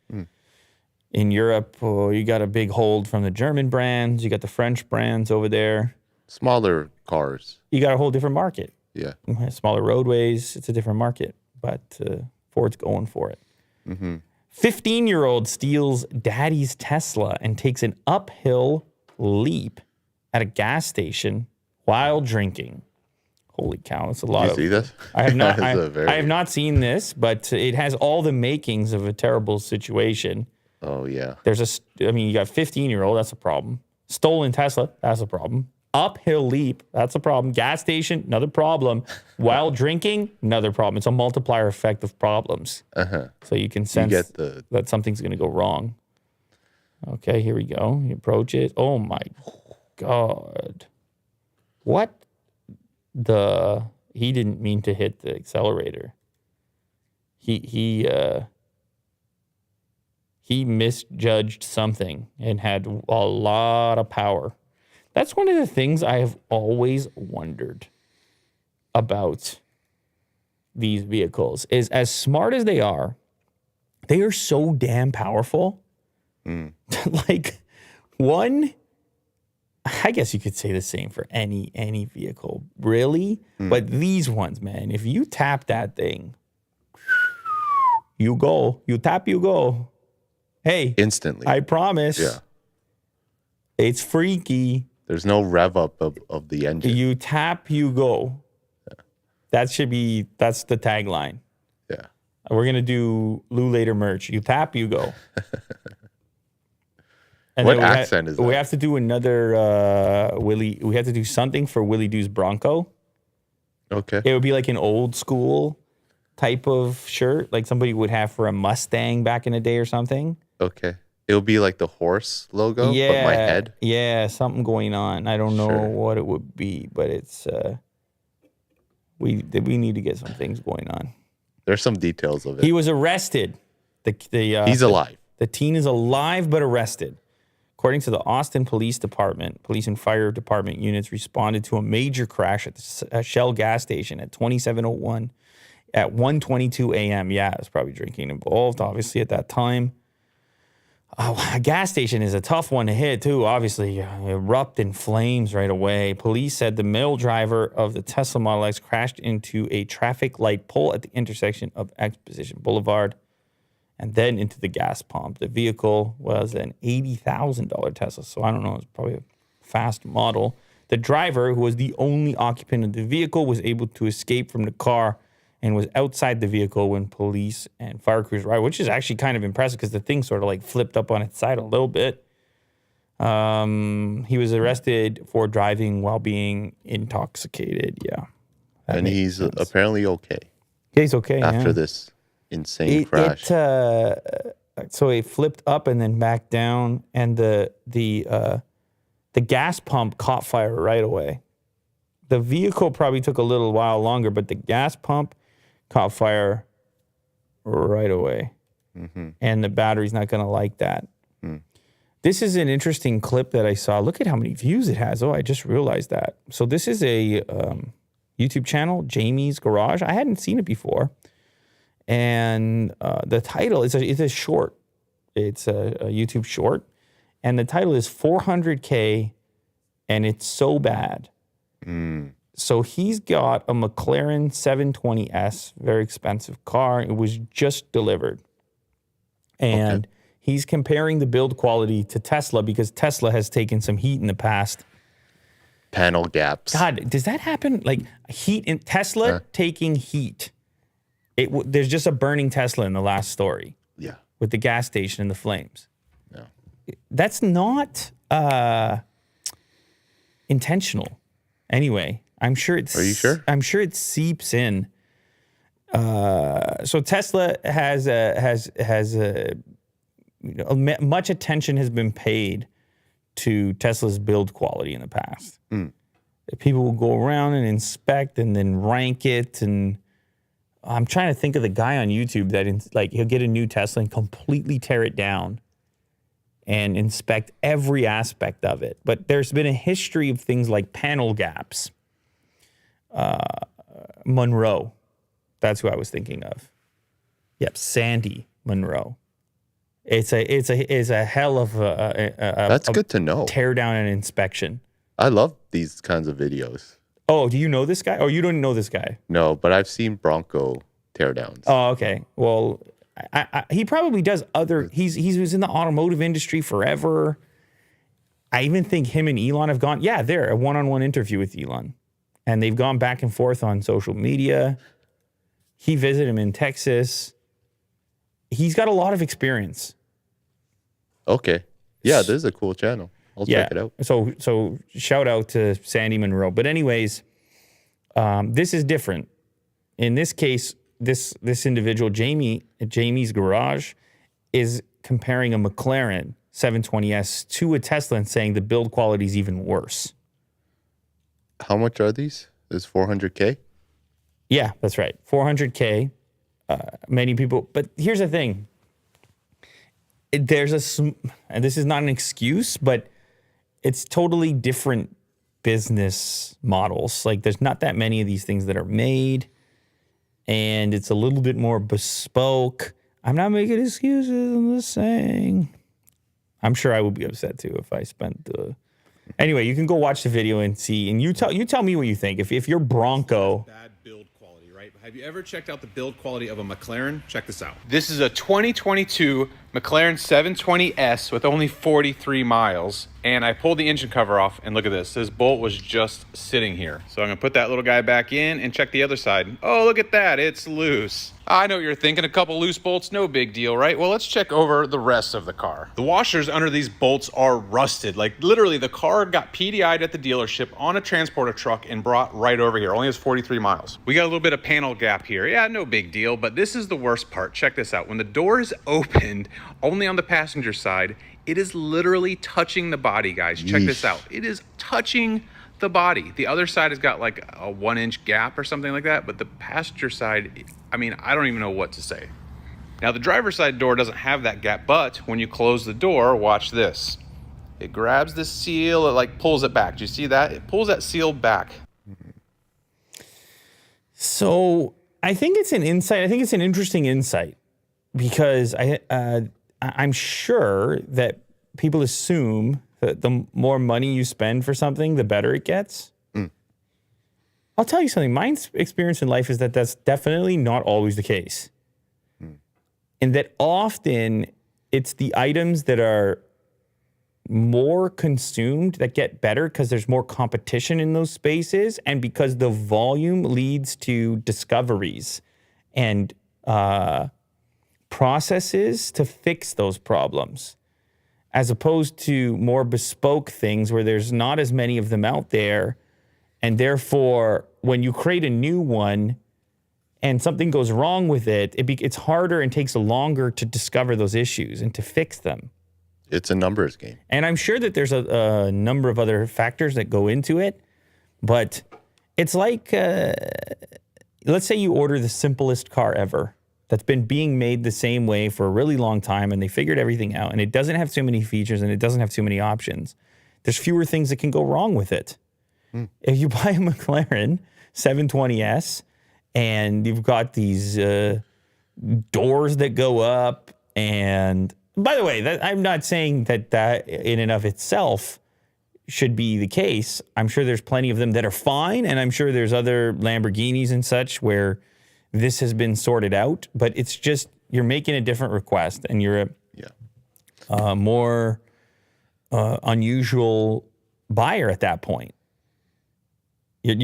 In Europe, you got a big hold from the German brands. You got the French brands over there. Smaller cars. You got a whole different market. Yeah. Smaller roadways. It's a different market. But Ford's going for it. 15-year-old steals daddy's Tesla and takes an uphill leap at a gas station while drinking. Holy cow, that's a lot. Did you see this? I have not. I have not seen this, but it has all the makings of a terrible situation. Oh yeah. You got 15-year-old. That's a problem. Stolen Tesla. That's a problem. Uphill leap. That's a problem. Gas station. Another problem. While drinking. Another problem. It's a multiplier effect of problems. So you can sense that something's going to go wrong. Okay, here we go. You approach it. Oh my God. What he didn't mean to hit the accelerator. He misjudged something and had a lot of power. That's one of the things I have always wondered about these vehicles is as smart as they are so damn powerful. Like one, I guess you could say the same for any vehicle, really. But these ones, man, if you tap that thing, you go. You tap, you go. Hey, Instantly. I promise. Yeah. It's freaky. There's no rev up of the engine. You tap, you go. Yeah. That's the tagline. Yeah. We're going to do Lou Later merch. You tap, you go. And what accent is that? We have to do another Willie. We have to do something for Willie Doo's Bronco. Okay. It would be like an old school type of shirt, like somebody would have for a Mustang back in the day or something. Okay. It'll be like the horse logo, Yeah, but my head. Yeah, something going on. I don't know what it would be, but it's we need to get some things going on. There's some details of it. He was arrested. He's alive. The teen is alive but arrested. According to the Austin Police Department, police and fire department units responded to a major crash at the Shell gas station at 2701 at 1:22 a.m. Yeah, it was probably drinking involved, obviously, at that time. A gas station is a tough one to hit, too, obviously. Erupt in flames right away. Police said the male driver of the Tesla Model X crashed into a traffic light pole at the intersection of Exposition Boulevard and then into the gas pump. The vehicle was an $80,000 Tesla, so I don't know, it's probably a fast model. The driver, who was the only occupant of the vehicle, was able to escape from the car and was outside the vehicle when police and fire crews arrived, which is actually kind of impressive because the thing sort of like flipped up on its side a little bit. He was arrested for driving while being intoxicated. Yeah. And he's apparently okay. Yeah, he's okay. After this insane crash. So it flipped up and then back down, and the gas pump caught fire right away. The vehicle probably took a little while longer, but the gas pump caught fire right away. Mm-hmm. And the battery's not going to like that. This is an interesting clip that I saw. Look at how many views it has. Oh, I just realized that. So this is a YouTube channel, Jamie's Garage. I hadn't seen it before. And the title is a short. It's a YouTube short. And the title is 400K and it's so bad. So he's got a McLaren 720S, very expensive car. It was just delivered. And he's comparing the build quality to Tesla because Tesla has taken some heat in the past. Panel gaps. God, does that happen? Like heat in Tesla taking heat. There's just a burning Tesla in the last story. Yeah. With the gas station and the flames. Yeah. That's not intentional. Anyway, I'm sure it's. Are you sure? I'm sure it seeps in. So Tesla has much attention has been paid to Tesla's build quality in the past. People will go around and inspect and then rank it, and I'm trying to think of the guy on YouTube that he'll get a new Tesla and completely tear it down and inspect every aspect of it. But there's been a history of things like panel gaps. Monroe, that's who I was thinking of. Yep, Sandy Monroe. It's a hell of That's good to know. Tear down and inspection. I love these kinds of videos. Oh, do you know this guy? Oh, you don't know this guy? No, but I've seen Bronco teardowns. Oh, okay. Well, he probably does other. He was in the automotive industry forever. I even think him and Elon have gone. Yeah, they're a one-on-one interview with Elon, and they've gone back and forth on social media. He visited him in Texas. He's got a lot of experience. Okay. Yeah, this is a cool channel. I'll check it out. So shout out to Sandy Monroe. But anyways, this is different. In this case, this individual, Jamie's Garage, is comparing a McLaren 720S to a Tesla and saying the build quality is even worse. How much are these? Is 400K? Yeah, that's right. 400K. Many people, but here's the thing. And this is not an excuse, but it's totally different business models. Like there's not that many of these things that are made, and it's a little bit more bespoke. I'm not making excuses. I'm just saying. I'm sure I would be upset too if I spent the. Anyway, you can go watch the video and see, and you tell me what you think. If you're Bronco. Bad build quality, right? Have you ever checked out the build quality of a McLaren? Check this out. This is a 2022 McLaren 720S with only 43 miles. And I pulled the engine cover off, and look at this. This bolt was just sitting here. So I'm gonna put that little guy back in and check the other side. Oh, look at that, it's loose. I know what you're thinking, a couple loose bolts, no big deal, right? Well, let's check over the rest of the car. The washers under these bolts are rusted. Like literally the car got PDI'd at the dealership on a transporter truck and brought right over here. Only has 43 miles. We got a little bit of panel gap here. Yeah, no big deal, but this is the worst part. Check this out. When the door is opened, only on the passenger side, it is literally touching the body, guys. Check this out. It is touching the body. The other side has got like a 1-inch gap or something like that, but the passenger side, I mean, I don't even know what to say. Now, the driver's side door doesn't have that gap, but when you close the door, watch this. It grabs the seal, it like pulls it back. Do you see that? It pulls that seal back. So I think it's an insight. I think it's an interesting insight because I'm sure that people assume that the more money you spend for something, the better it gets. I'll tell you something. My experience in life is that that's definitely not always the case. And that often it's the items that are more consumed that get better because there's more competition in those spaces and because the volume leads to discoveries and processes to fix those problems, as opposed to more bespoke things where there's not as many of them out there. And therefore, when you create a new one and something goes wrong with it, it's harder and takes longer to discover those issues and to fix them. It's a numbers game. And I'm sure that there's a number of other factors that go into it. But it's like, let's say you order the simplest car ever that's been being made the same way for a really long time, and they figured everything out, and it doesn't have too many features, and it doesn't have too many options. There's fewer things that can go wrong with it. If you buy a McLaren 720S and you've got these doors that go up, and by the way, I'm not saying that in and of itself should be the case. I'm sure there's plenty of them that are fine, and I'm sure there's other Lamborghinis and such where this has been sorted out, but it's just you're making a different request, and you're a more unusual buyer at that point. You're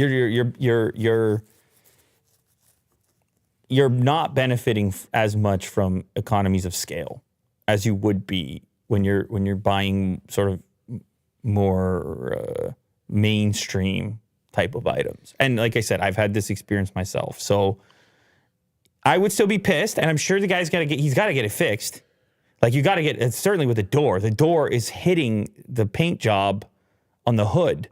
not benefiting as much from economies of scale as you would be when you're buying sort of more mainstream type of items. And like I said, I've had this experience myself, so I would still be pissed. And I'm sure the guy's he's got to get it fixed. Like you got to get certainly with the door. The door is hitting the paint job on the hood.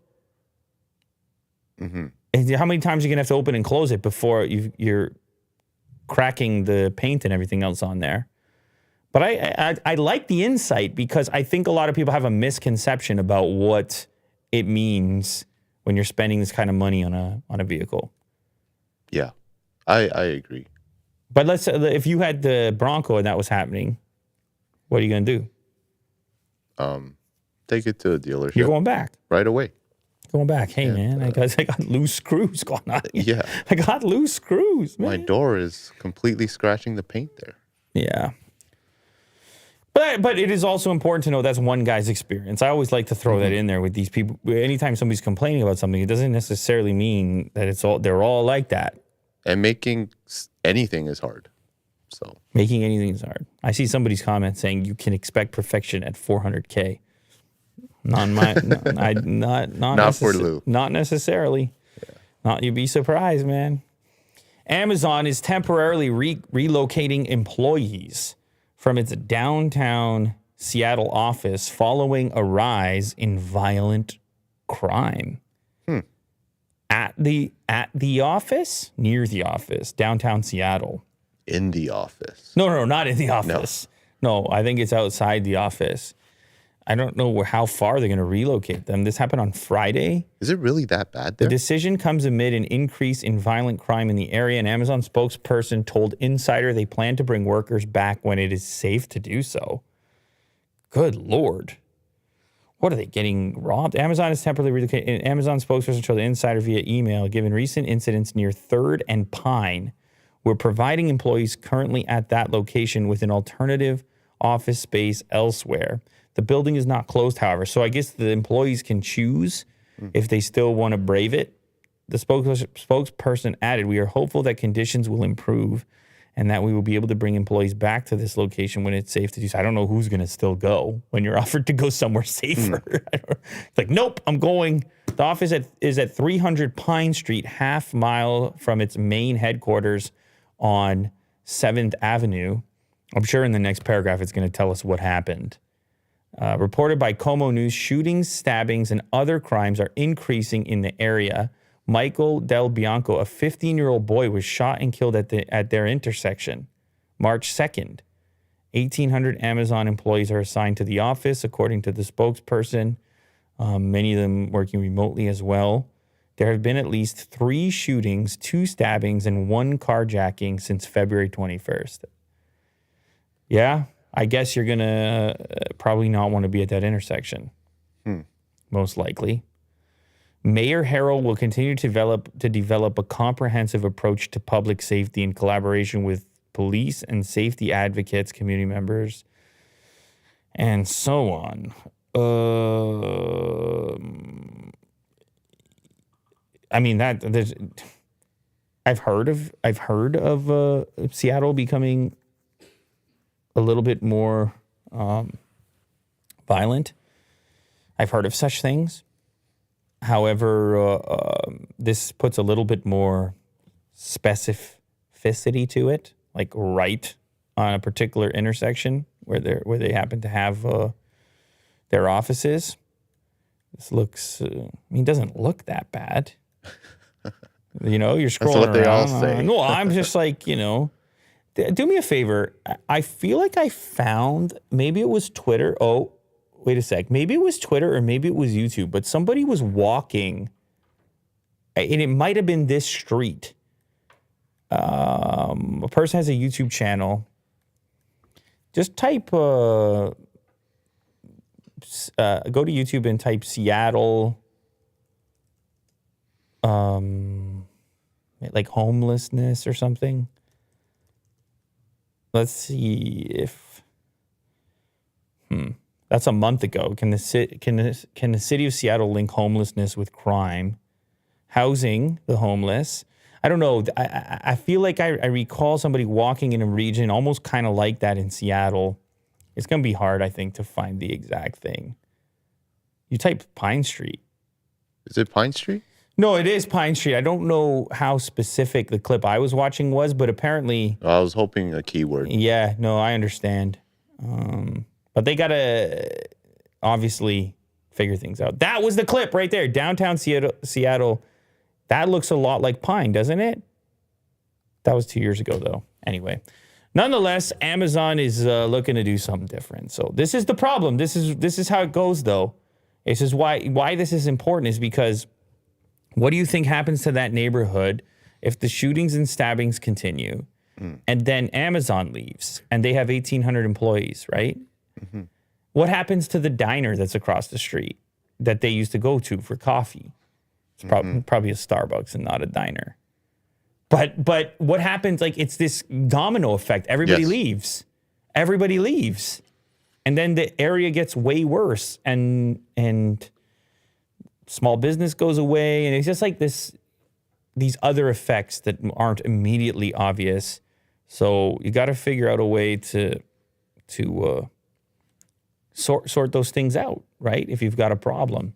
And how many times are you gonna have to open and close it before you're cracking the paint and everything else on there? But I like the insight because I think a lot of people have a misconception about what it means when you're spending this kind of money on a vehicle. Yeah, I agree. But let's say if you had the Bronco and that was happening, what are you gonna do? Take it to a dealership. You're going back right away. Going back. Hey, man, I got loose screws going on. Yeah. I got loose screws, man. My door is completely scratching the paint there. Yeah. But it is also important to know that's one guy's experience. I always like to throw that in there with these people. Anytime somebody's complaining about something, it doesn't necessarily mean that they're all like that. And making anything is hard. So making anything is hard. I see somebody's comment saying you can expect perfection at 400K. Not for Lou. Not necessarily. Yeah. You'd be surprised, man. Amazon is temporarily relocating employees from its downtown Seattle office following a rise in violent crime. At the office, near the office, downtown Seattle. In the office. No, not in the office. No, I think it's outside the office. I don't know how far they're going to relocate them. This happened on Friday. Is it really that bad The there? decision comes amid an increase in violent crime in the area. An Amazon spokesperson told Insider they plan to bring workers back when it is safe to do so. Good Lord. What are they getting robbed? Amazon is temporarily relocated. An Amazon spokesperson told the Insider via email, given recent incidents near 3rd and Pine, we're providing employees currently at that location with an alternative office space elsewhere. The building is not closed, however, so I guess the employees can choose if they still want to brave it. The spokesperson added, we are hopeful that conditions will improve and that we will be able to bring employees back to this location when it's safe to do so. I don't know who's going to still go when you're offered to go somewhere safer. It's like, nope, I'm going. The office is at 300 Pine Street, half mile from its main headquarters on 7th Avenue. I'm sure in the next paragraph it's going to tell us what happened. Reported by Como News, shootings, stabbings, and other crimes are increasing in the area. Michael Del Bianco, a 15-year-old boy, was shot and killed at their intersection March 2nd. 1,800 Amazon employees are assigned to the office, according to the spokesperson, many of them working remotely as well. There have been at least 3 shootings, 2 stabbings, and 1 carjacking since February 21st. Yeah, I guess you're going to probably not want to be at that intersection, most likely. Mayor Harrell will continue to develop a comprehensive approach to public safety in collaboration with police and safety advocates, community members, and so on. I mean I've heard of Seattle becoming a little bit more violent. I've heard of such things. However, this puts a little bit more specificity to it, like right on a particular intersection where they happen to have their offices. This looks, it doesn't look that bad. You're scrolling That's what they around. all say. No, I'm just like, do me a favor. I feel like I found, maybe it was Twitter. Oh, wait a sec. Maybe it was Twitter or maybe it was YouTube, but somebody was walking, and it might have been this street. A person has a YouTube channel. Just type, go to YouTube and type Seattle, like homelessness or something. Let's see if, that's a month ago. Can the city of Seattle link homelessness with crime? Housing the homeless. I don't know. I feel like I recall somebody walking in a region almost kind of like that in Seattle. It's going to be hard, I think, to find the exact thing. You type Pine Street. Is it Pine Street? No, it is Pine Street. I don't know how specific the clip I was watching was, but apparently... I was hoping a keyword. Yeah, no, I understand. But they got to obviously figure things out. That was the clip right there. Downtown Seattle. That looks a lot like Pine, doesn't it? That was 2 years ago, though. Anyway. Nonetheless, Amazon is looking to do something different. So this is the problem. This is how it goes, though. This is why this is important is because what do you think happens to that neighborhood if the shootings and stabbings continue and then Amazon leaves and they have 1,800 employees, right? Mm-hmm. What happens to the diner that's across the street that they used to go to for coffee? It's probably a Starbucks and not a diner. But what happens, like, it's this domino effect. Everybody leaves. Everybody leaves. And then the area gets way worse. And small business goes away. And it's just like these other effects that aren't immediately obvious. So you got to figure out a way to sort those things out, right? If you've got a problem.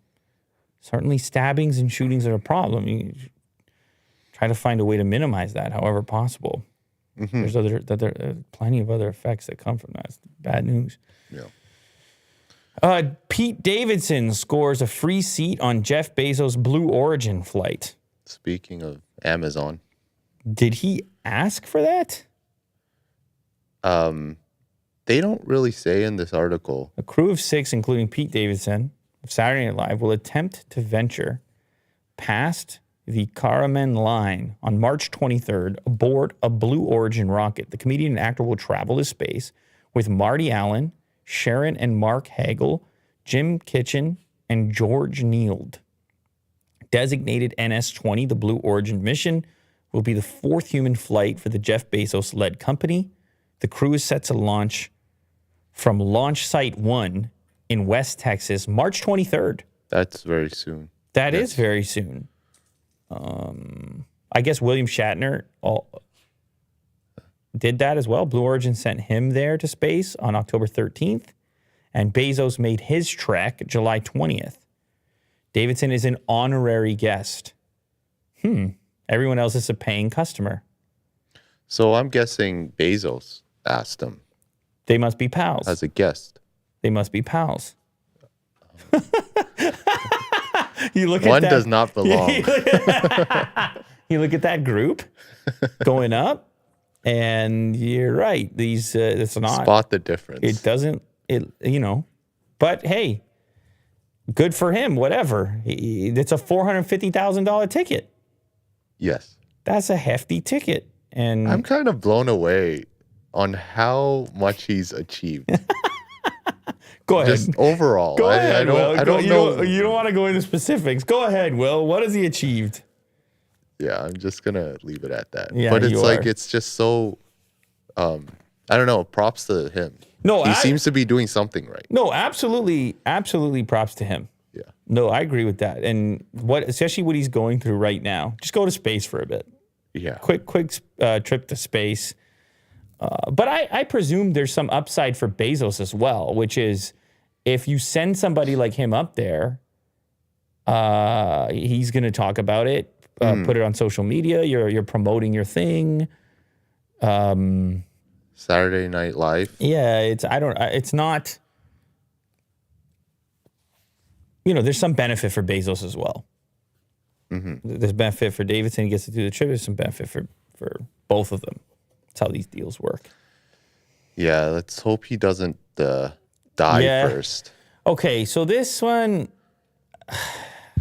Certainly stabbings and shootings are a problem. You try to find a way to minimize that however possible. Mm-hmm. There's plenty of other effects that come from that. It's bad news. Yeah. Pete Davidson scores a free seat on Jeff Bezos' Blue Origin flight. Speaking of Amazon. Did he ask for that? They don't really say in this article. A crew of 6, including Pete Davidson of Saturday Night Live, will attempt to venture past the Karaman line on March 23rd aboard a Blue Origin rocket. The comedian and actor will travel to space with Marty Allen, Sharon and Mark Hagel, Jim Kitchen, and George Neild. Designated NS-20, the Blue Origin mission will be the 4th human flight for the Jeff Bezos-led company. The crew is set to launch from Launch Site 1 in West Texas, March 23rd. That's very soon. That is very soon. I guess William Shatner did that as well. Blue Origin sent him there to space on October 13th, and Bezos made his trek July 20th. Davidson is an honorary guest. Everyone else is a paying customer. So I'm guessing Bezos asked him. They must be pals. As a guest. They must be pals. You look One at that, does not belong. You look at that group going up, and you're right. These it's not Spot the difference. It doesn't. But hey, good for him. Whatever. It's a $450,000 ticket. Yes. That's a hefty ticket, and I'm kind of blown away on how much he's achieved. go ahead. Just overall. Go ahead, Will. I don't know. You don't want to go into specifics. Go ahead, Will. What has he achieved? Yeah, I'm just going to leave it at that. Yeah, but it's you like, are. it's just so, I don't know, props to him. No, he seems to be doing something right. No, absolutely props to him. Yeah. No, I agree with that. And especially what he's going through right now. Just go to space for a bit. Yeah. Quick trip to space. But I presume there's some upside for Bezos as well, which is if you send somebody like him up there, he's going to talk about it, put it on social media. You're promoting your thing. Saturday Night Live. Yeah, it's not. There's some benefit for Bezos as well. There's benefit for Davidson. He gets to do the trip. There's some benefit for both of them. That's how these deals work. Yeah, let's hope he doesn't die first. Okay, so this one,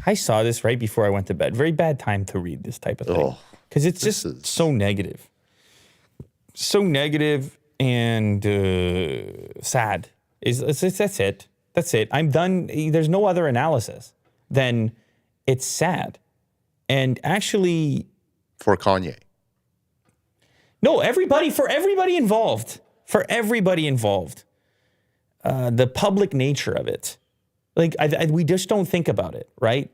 I saw this right before I went to bed. Very bad time to read this type of thing. Because it's just so negative. So negative and sad. That's it. That's it. I'm done. There's no other analysis than it's sad. And actually... For Kanye. No, for everybody involved. For everybody involved. The public nature of it. Like, we just don't think about it, right?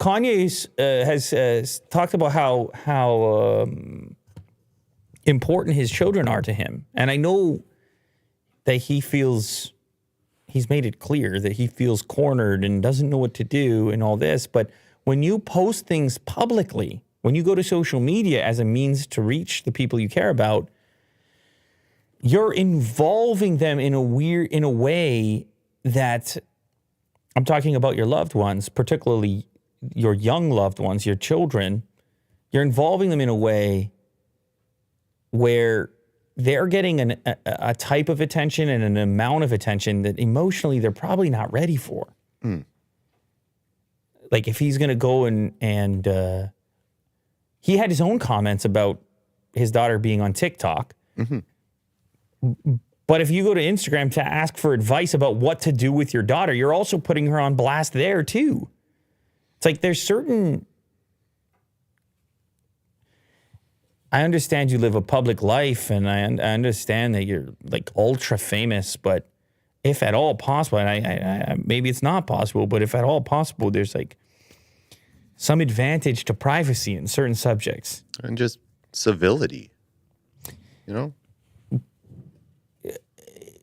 Kanye has talked about how important his children are to him. And I know that he's made it clear that he feels cornered and doesn't know what to do and all this. But when you post things publicly, when you go to social media as a means to reach the people you care about, you're involving them in a way that I'm talking about your loved ones, particularly your young loved ones, your children. You're involving them in a way where they're getting a type of attention and an amount of attention that emotionally they're probably not ready for. Like if he's going to go and he had his own comments about his daughter being on TikTok. But if you go to Instagram to ask for advice about what to do with your daughter, you're also putting her on blast there too. It's like there's certain... I understand you live a public life, and I understand that you're like ultra famous, but if at all possible, and I maybe it's not possible, but if at all possible, there's like some advantage to privacy in certain subjects. And just civility,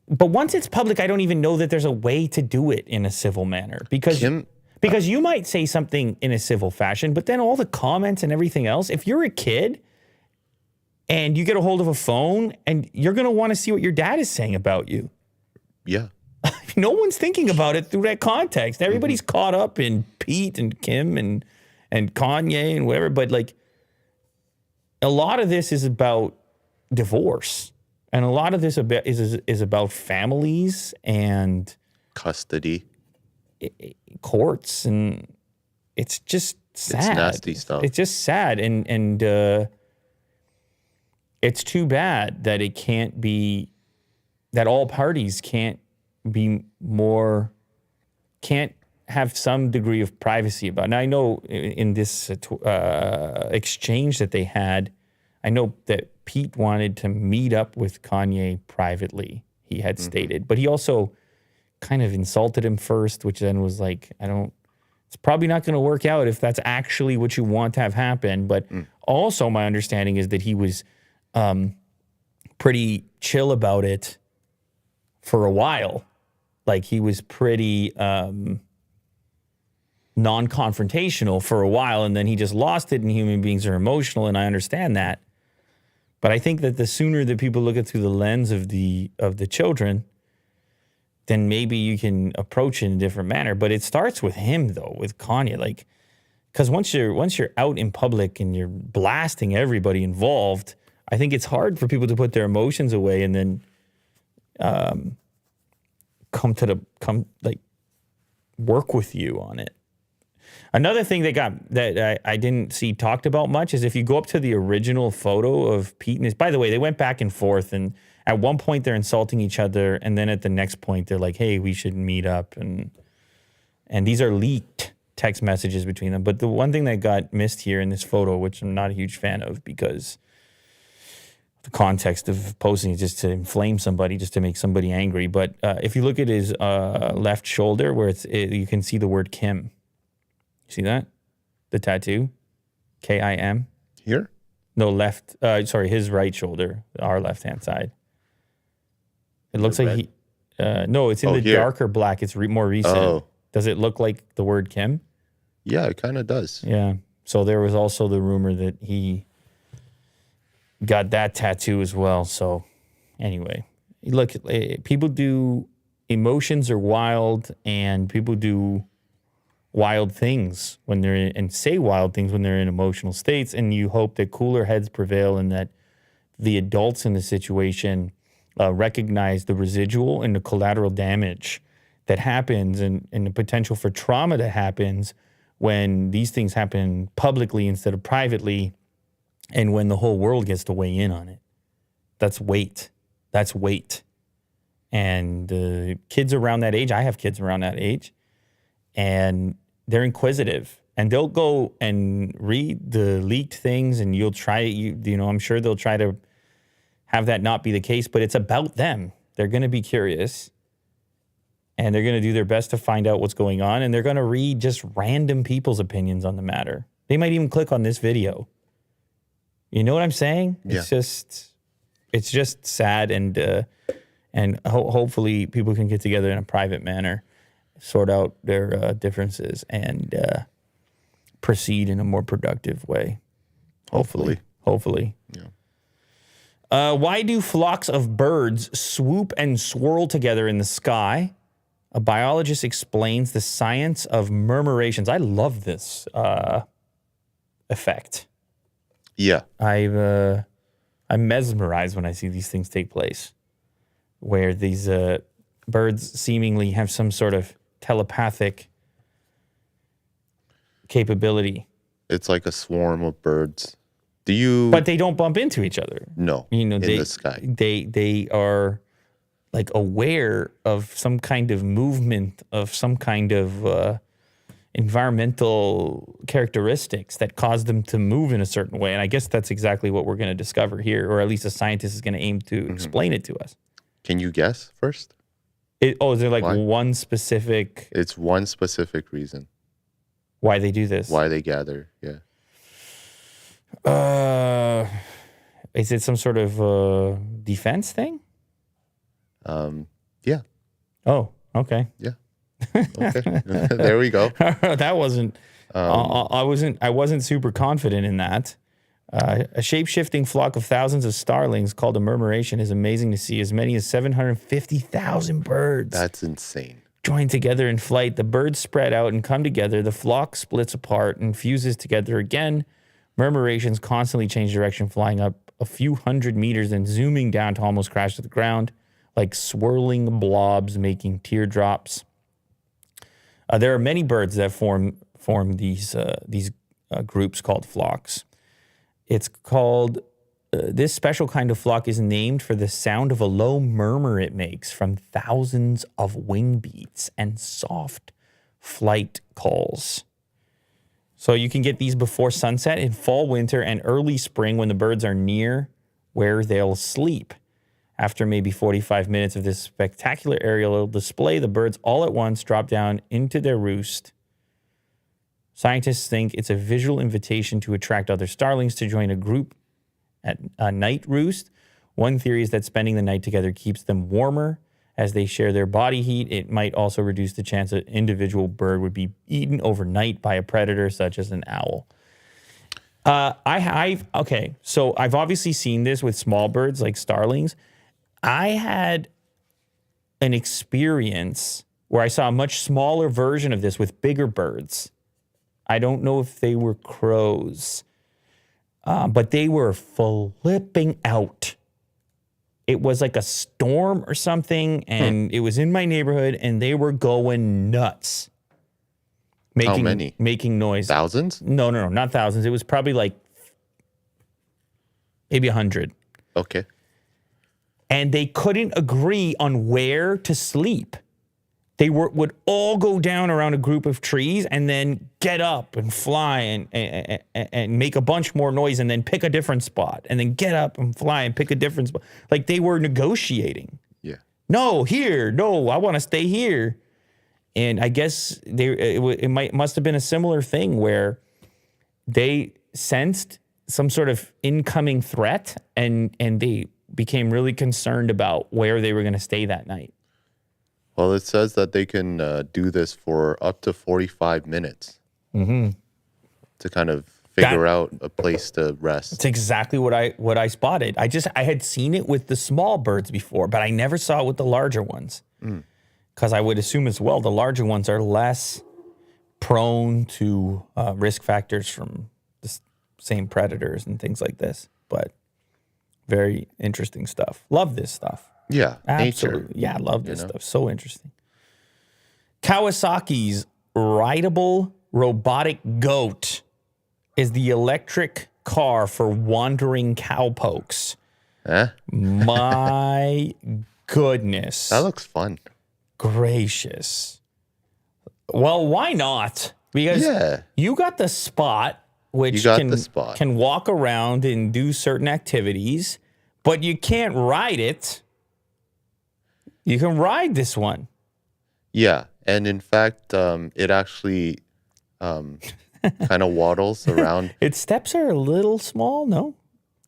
But once it's public, I don't even know that there's a way to do it in a civil manner because you might say something in a civil fashion, but then all the comments and everything else, if you're a kid and you get a hold of a phone and you're going to want to see what your dad is saying about you. Yeah. No one's thinking about it through that context. Everybody's caught up in Pete and Kim and Kanye and whatever. But like, a lot of this is about divorce, and a lot of this is about families and Custody. Courts, and it's just sad. It's nasty stuff. It's just sad, and it's too bad that it can't be, that all parties can't have some degree of privacy about it. Now, I know in this exchange that they had, I know that Pete wanted to meet up with Kanye privately, he had stated, but he also kind of insulted him first, which then was like, it's probably not going to work out if that's actually what you want to have happen. But also my understanding is that he was pretty chill about it for a while. Like, he was pretty non-confrontational for a while, and then he just lost it, and human beings are emotional, and I understand that. But I think that the sooner that people look at through the lens of the children, then maybe you can approach it in a different manner. But it starts with him, though, with Kanye. Like, because once you're out in public and you're blasting everybody involved, I think it's hard for people to put their emotions away and then work with you on it. Another thing that I didn't see talked about much is if you go up to the original photo of Pete and by the way, they went back and forth, and at one point they're insulting each other, and then at the next point they're like, hey, we should meet up, and these are leaked text messages between them. But the one thing that got missed here in this photo, which I'm not a huge fan of because the context of posting is just to inflame somebody, just to make somebody angry. But if you look at his left shoulder where you can see the word Kim. See that? The tattoo? Kim? Here? No, left. His right shoulder, our left-hand side. It looks like he... no, it's in the here. darker black. It's more recent. Oh. Does it look like the word Kim? Yeah, it kind of does. Yeah. So there was also the rumor that he got that tattoo as well. So anyway, look, people do... Emotions are wild, and people do wild things when they're in, and say wild things when they're in emotional states, and you hope that cooler heads prevail and that the adults in the situation recognize the residual and the collateral damage that happens and the potential for trauma that happens when these things happen publicly instead of privately, and when the whole world gets to weigh in on it. That's weight. That's weight. And kids around that age, I have kids around that age, and they're inquisitive, and they'll go and read the leaked things, and you'll try, I'm sure they'll try to have that not be the case, but it's about them. They're going to be curious, and they're going to do their best to find out what's going on, and they're going to read just random people's opinions on the matter. They might even click on this video. You know what I'm saying? Yeah. It's just sad, and hopefully people can get together in a private manner, sort out their differences, and proceed in a more productive way. Hopefully. Yeah. Why do flocks of birds swoop and swirl together in the sky? A biologist explains the science of murmurations. I love this effect. Yeah. I'm mesmerized when I see these things take place, where these birds seemingly have some sort of telepathic capability. It's like a swarm of birds. But they don't bump into each other. No, in the sky. They are like aware of some kind of movement, of some kind of environmental characteristics that cause them to move in a certain way. And I guess that's exactly what we're going to discover here, or at least a scientist is going to aim to explain it to us. Can you guess first? Is there like one specific... It's one specific reason. Why they do this? Why they gather, yeah. Is it some sort of defense thing? Yeah. Oh, okay. Yeah. Okay. There we go. That wasn't... I wasn't super confident in that. A shape-shifting flock of thousands of starlings called a murmuration is amazing to see. As many as 750,000 birds That's insane. join together in flight. The birds spread out and come together. The flock splits apart and fuses together again. Murmurations constantly change direction, flying up a few hundred meters and zooming down to almost crash to the ground, like swirling blobs making teardrops. There are many birds that form these groups called flocks. It's called, this special kind of flock is named for the sound of a low murmur it makes from thousands of wing beats and soft flight calls. So you can get these before sunset in fall, winter, and early spring when the birds are near where they'll sleep. After maybe 45 minutes of this spectacular aerial display, the birds all at once drop down into their roost. Scientists think it's a visual invitation to attract other starlings to join a group at a night roost. One theory is that spending the night together keeps them warmer. As they share their body heat, it might also reduce the chance an individual bird would be eaten overnight by a predator such as an owl. Okay, so I've obviously seen this with small birds like starlings. I had an experience where I saw a much smaller version of this with bigger birds. I don't know if they were crows, but they were flipping out. It was like a storm or something, and it was in my neighborhood, and they were going nuts. How many? Making noise. Thousands? No, not thousands. It was probably like maybe 100. Okay. And they couldn't agree on where to sleep. They would all go down around a group of trees and then get up and fly and make a bunch more noise and then pick a different spot and then get up and fly and pick a different spot. Like they were negotiating. Yeah. No, here. No, I want to stay here. And I guess must have been a similar thing where they sensed some sort of incoming threat and they became really concerned about where they were going to stay that night. Well, it says that they can do this for up to 45 minutes to kind of figure out a place to rest. That's exactly what I spotted. I had seen it with the small birds before, but I never saw it with the larger ones. Because I would assume as well the larger ones are less prone to risk factors from the same predators and things like this. But very interesting stuff. Love this stuff. Yeah, Absolutely. nature. Yeah, I love this stuff. So interesting. Kawasaki's Rideable robotic goat is the electric car for wandering cowpokes. My goodness. That looks fun. Gracious. Well, why not? Because you got the spot, which can walk around and do certain activities, but you can't ride it. You can ride this one. Yeah, and in fact, it actually kind of waddles around. Its steps are a little small, no?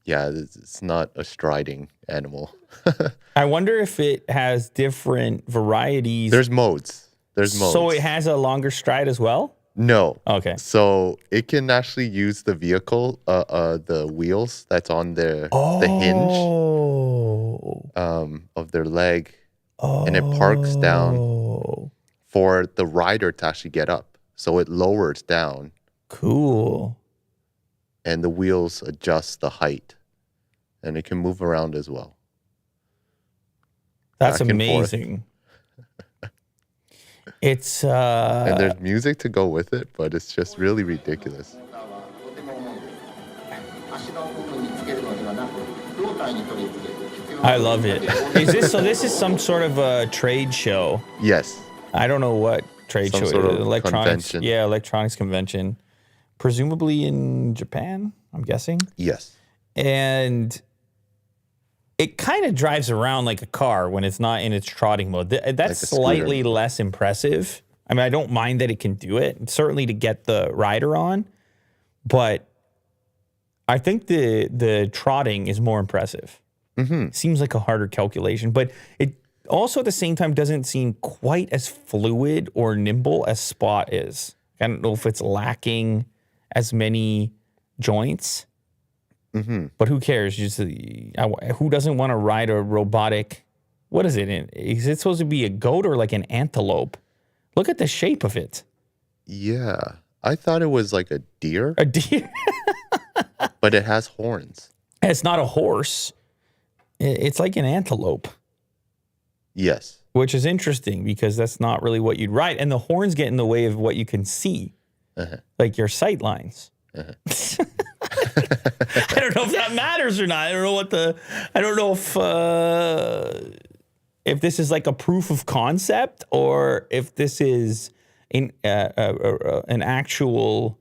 Yeah, it's not a striding animal. I wonder if it has different varieties. There's modes. So it has a longer stride as well? No. Okay. So it can actually use the vehicle, the wheels that's on the hinge of their leg. And it parks down for the rider to actually get up. So it lowers down. Cool. And the wheels adjust the height. And it can move around as well. That's amazing. It's and there's music to go with it, but it's just really ridiculous. I love it. This is some sort of a trade show? Yes. I don't know what trade show it is. Electronics. Convention. Yeah, electronics convention. Presumably in Japan, I'm guessing. Yes. And it kind of drives around like a car when it's not in its trotting mode. That's like slightly less impressive. I mean, I don't mind that it can do it, certainly to get the rider on, but I think the trotting is more impressive. Seems like a harder calculation, but it also at the same time doesn't seem quite as fluid or nimble as Spot is. I don't know if it's lacking as many joints. But who cares? Who doesn't want to ride a robotic? What is it? Is it supposed to be a goat or like an antelope? Look at the shape of it. Yeah. I thought it was like a deer, A deer. but it has horns. It's not a horse. It's like an antelope, Yes. which is interesting because that's not really what you'd ride. And the horns get in the way of what you can see, like your sight lines. I don't know if that matters or not. I don't know if this is like a proof of concept or if this is an actual.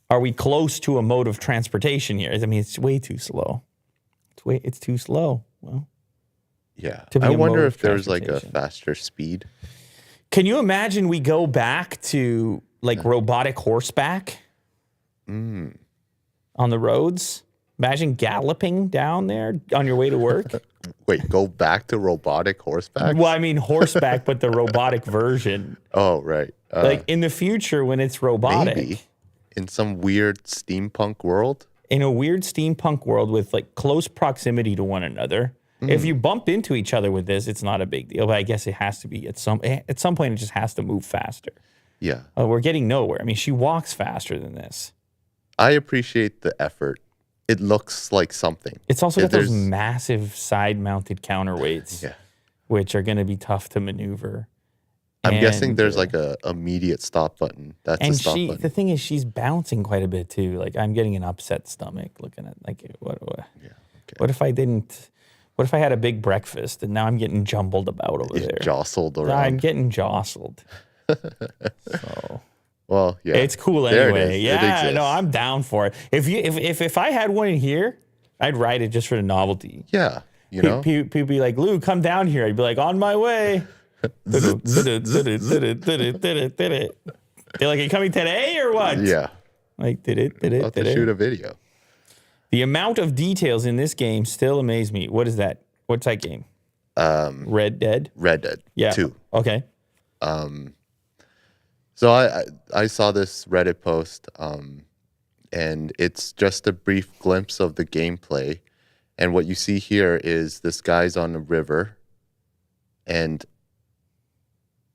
Are we close to a mode of transportation here? I mean, it's way too slow. It's too slow. Well, Yeah. to be I a wonder mode if of there's like a transportation. faster speed. Can you imagine we go back to like robotic horseback on the roads? Imagine galloping down there on your way to work. Wait, go back to robotic horseback? Well, I mean horseback, but the robotic version. Oh, right. Like in the future when it's robotic. Maybe in some weird steampunk world. In a weird steampunk world with like close proximity to one another. If you bump into each other with this, it's not a big deal. But I guess it has to be at some point. It just has to move faster. Yeah. We're getting nowhere. I mean, she walks faster than this. I appreciate the effort. It looks like something. It's also If got those there's- massive side-mounted counterweights, Yeah. which are going to be tough to maneuver. I'm guessing And, there's like a immediate stop button. That's a And stop the button. thing is, she's bouncing quite a bit too. Like I'm getting an upset stomach looking at like what if I didn't? What if I had a big breakfast and now I'm getting jumbled about over there? Jostled around. I'm getting jostled. So Well, yeah. it's cool There it anyway. is. It Yeah, exists. no, I'm down for it. If I had one in here, I'd ride it just for the novelty. Yeah. You know? People be like, Lou, come down here. I'd be like, on my way. They're like, are you coming today or what? Yeah. Like, I'll have to shoot a video. The amount of details in this game still amaze me. What is that? What's that game? Red Dead? Red Dead Yeah. 2. Okay. So I saw this Reddit post, and it's just a brief glimpse of the gameplay. And what you see here is this guy's on a river, and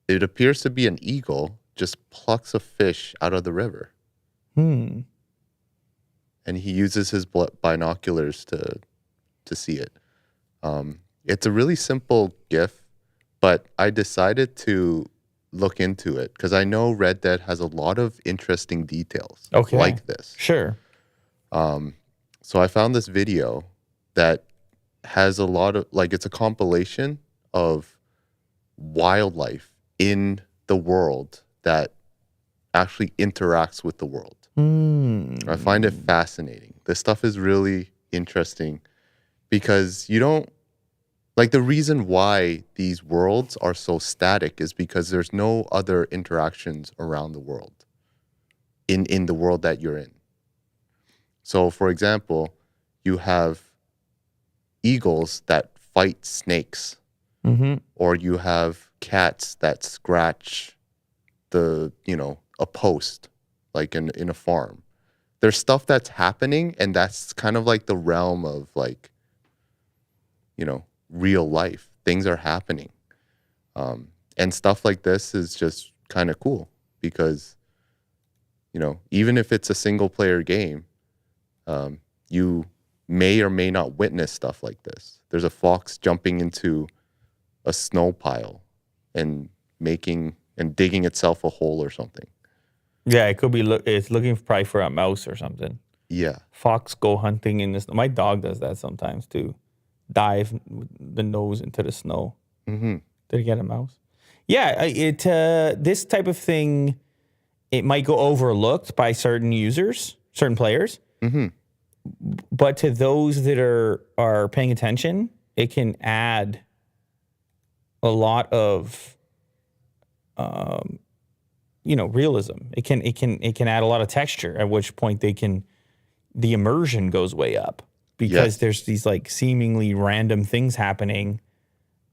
it appears to be an eagle just plucks a fish out of the river. And he uses his binoculars to see it. It's a really simple GIF, but I decided to look into it because I know Red Dead has a lot of interesting details like this. Sure. So I found this video that has a lot of, like, it's a compilation of wildlife in the world that actually interacts with the world. I find it fascinating. This stuff is really interesting because you don't, like, the reason why these worlds are so static is because there's no other interactions around the world in the world that you're in. So, for example, you have eagles that fight snakes, or you have cats that scratch a post, like in a farm. There's stuff that's happening, and that's kind of like the realm of, like, real life. Things are happening. And stuff like this is just kind of cool because, even if it's a single player game, you may or may not witness stuff like this. There's a fox jumping into a snow pile and digging itself a hole or something. Yeah, it could be. It's looking probably for a mouse or something. Yeah. Fox go hunting in this. My dog does that sometimes too. Dive with the nose into the snow. Did he get a mouse? Yeah, this type of thing, it might go overlooked by certain users, certain players. But to those that are paying attention, it can add a lot of realism. It can add a lot of texture, at which point the immersion goes way up because there's these like seemingly random things happening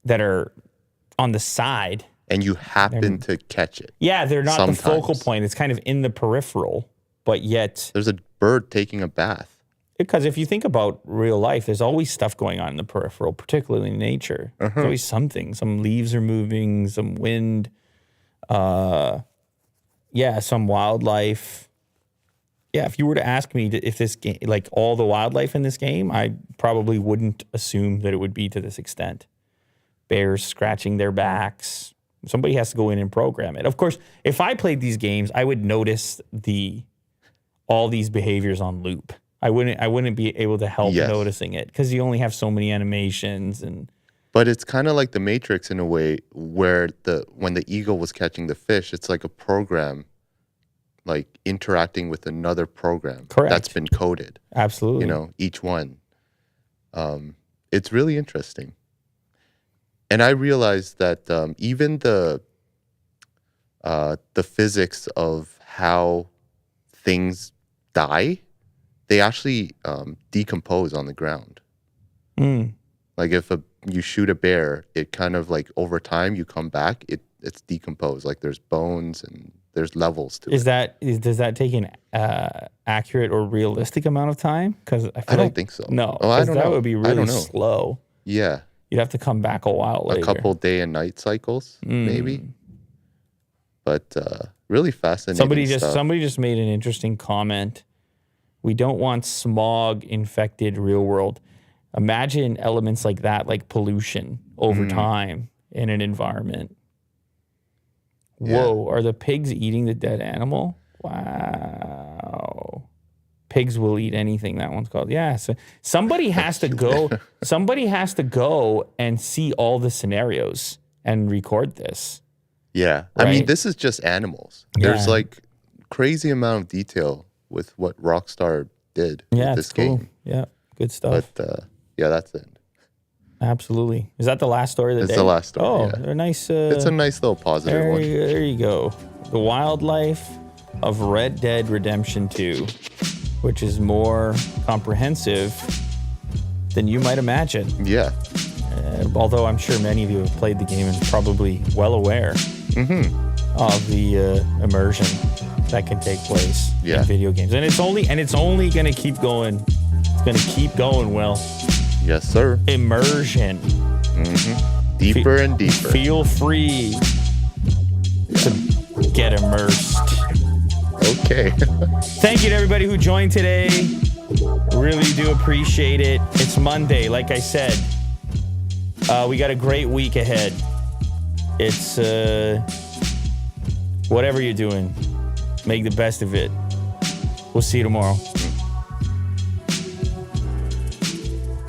that are on the side. And you happen to catch it. Yeah, they're not sometimes. the focal point. It's kind of in the peripheral, but yet There's a bird taking a bath. because if you think about real life, there's always stuff going on in the peripheral, particularly in nature. There's always something. Some leaves are moving, some wind, some wildlife. Yeah, if you were to ask me if this game, like all the wildlife in this game, I probably wouldn't assume that it would be to this extent. Bears scratching their backs. Somebody has to go in and program it. Of course, if I played these games, I would notice all these behaviors on loop. I wouldn't be able to help noticing it because you only have so many animations and. But it's kind of like the Matrix in a way, where when the eagle was catching the fish, it's like a program, like interacting with another program. Correct. That's been coded. Absolutely. Each one. It's really interesting. And I realized that even the physics of how things die, they actually decompose on the ground. Like if you shoot a bear, it kind of like over time you come back, it's decomposed. Like there's bones and there's levels to it. Does that take an accurate or realistic amount of time? Because I don't think so. No, I don't know. That would be really slow. Yeah. You'd have to come back a while later. A couple day and night cycles, maybe. But really fascinating. Somebody just made an interesting comment. We don't want smog infected real world. Imagine elements like that, like pollution over time in an environment. Whoa, are the pigs eating the dead animal? Wow. Pigs will eat anything, that one's called. Yeah, so somebody has to go and see all the scenarios and record this. Yeah. Right? I mean, this is just animals. There's like crazy amount of detail with what Rockstar did with this game. Yeah, good stuff. But that's it. Absolutely. Is that the last story of the day? It's the last story. Oh, they're nice. It's a nice little positive one. There you go. The wildlife of Red Dead Redemption 2, which is more comprehensive than you might imagine. Yeah. Although I'm sure many of you have played the game and probably well aware of the immersion that can take place in video games. And it's only going to keep going. It's going to keep going, Will. Yes, sir. Immersion. Deeper and deeper. Feel free to get immersed. Okay. Thank you to everybody who joined today. Really do appreciate it. It's Monday, like I said. We got a great week ahead. It's whatever you're doing, make the best of it. We'll see you tomorrow.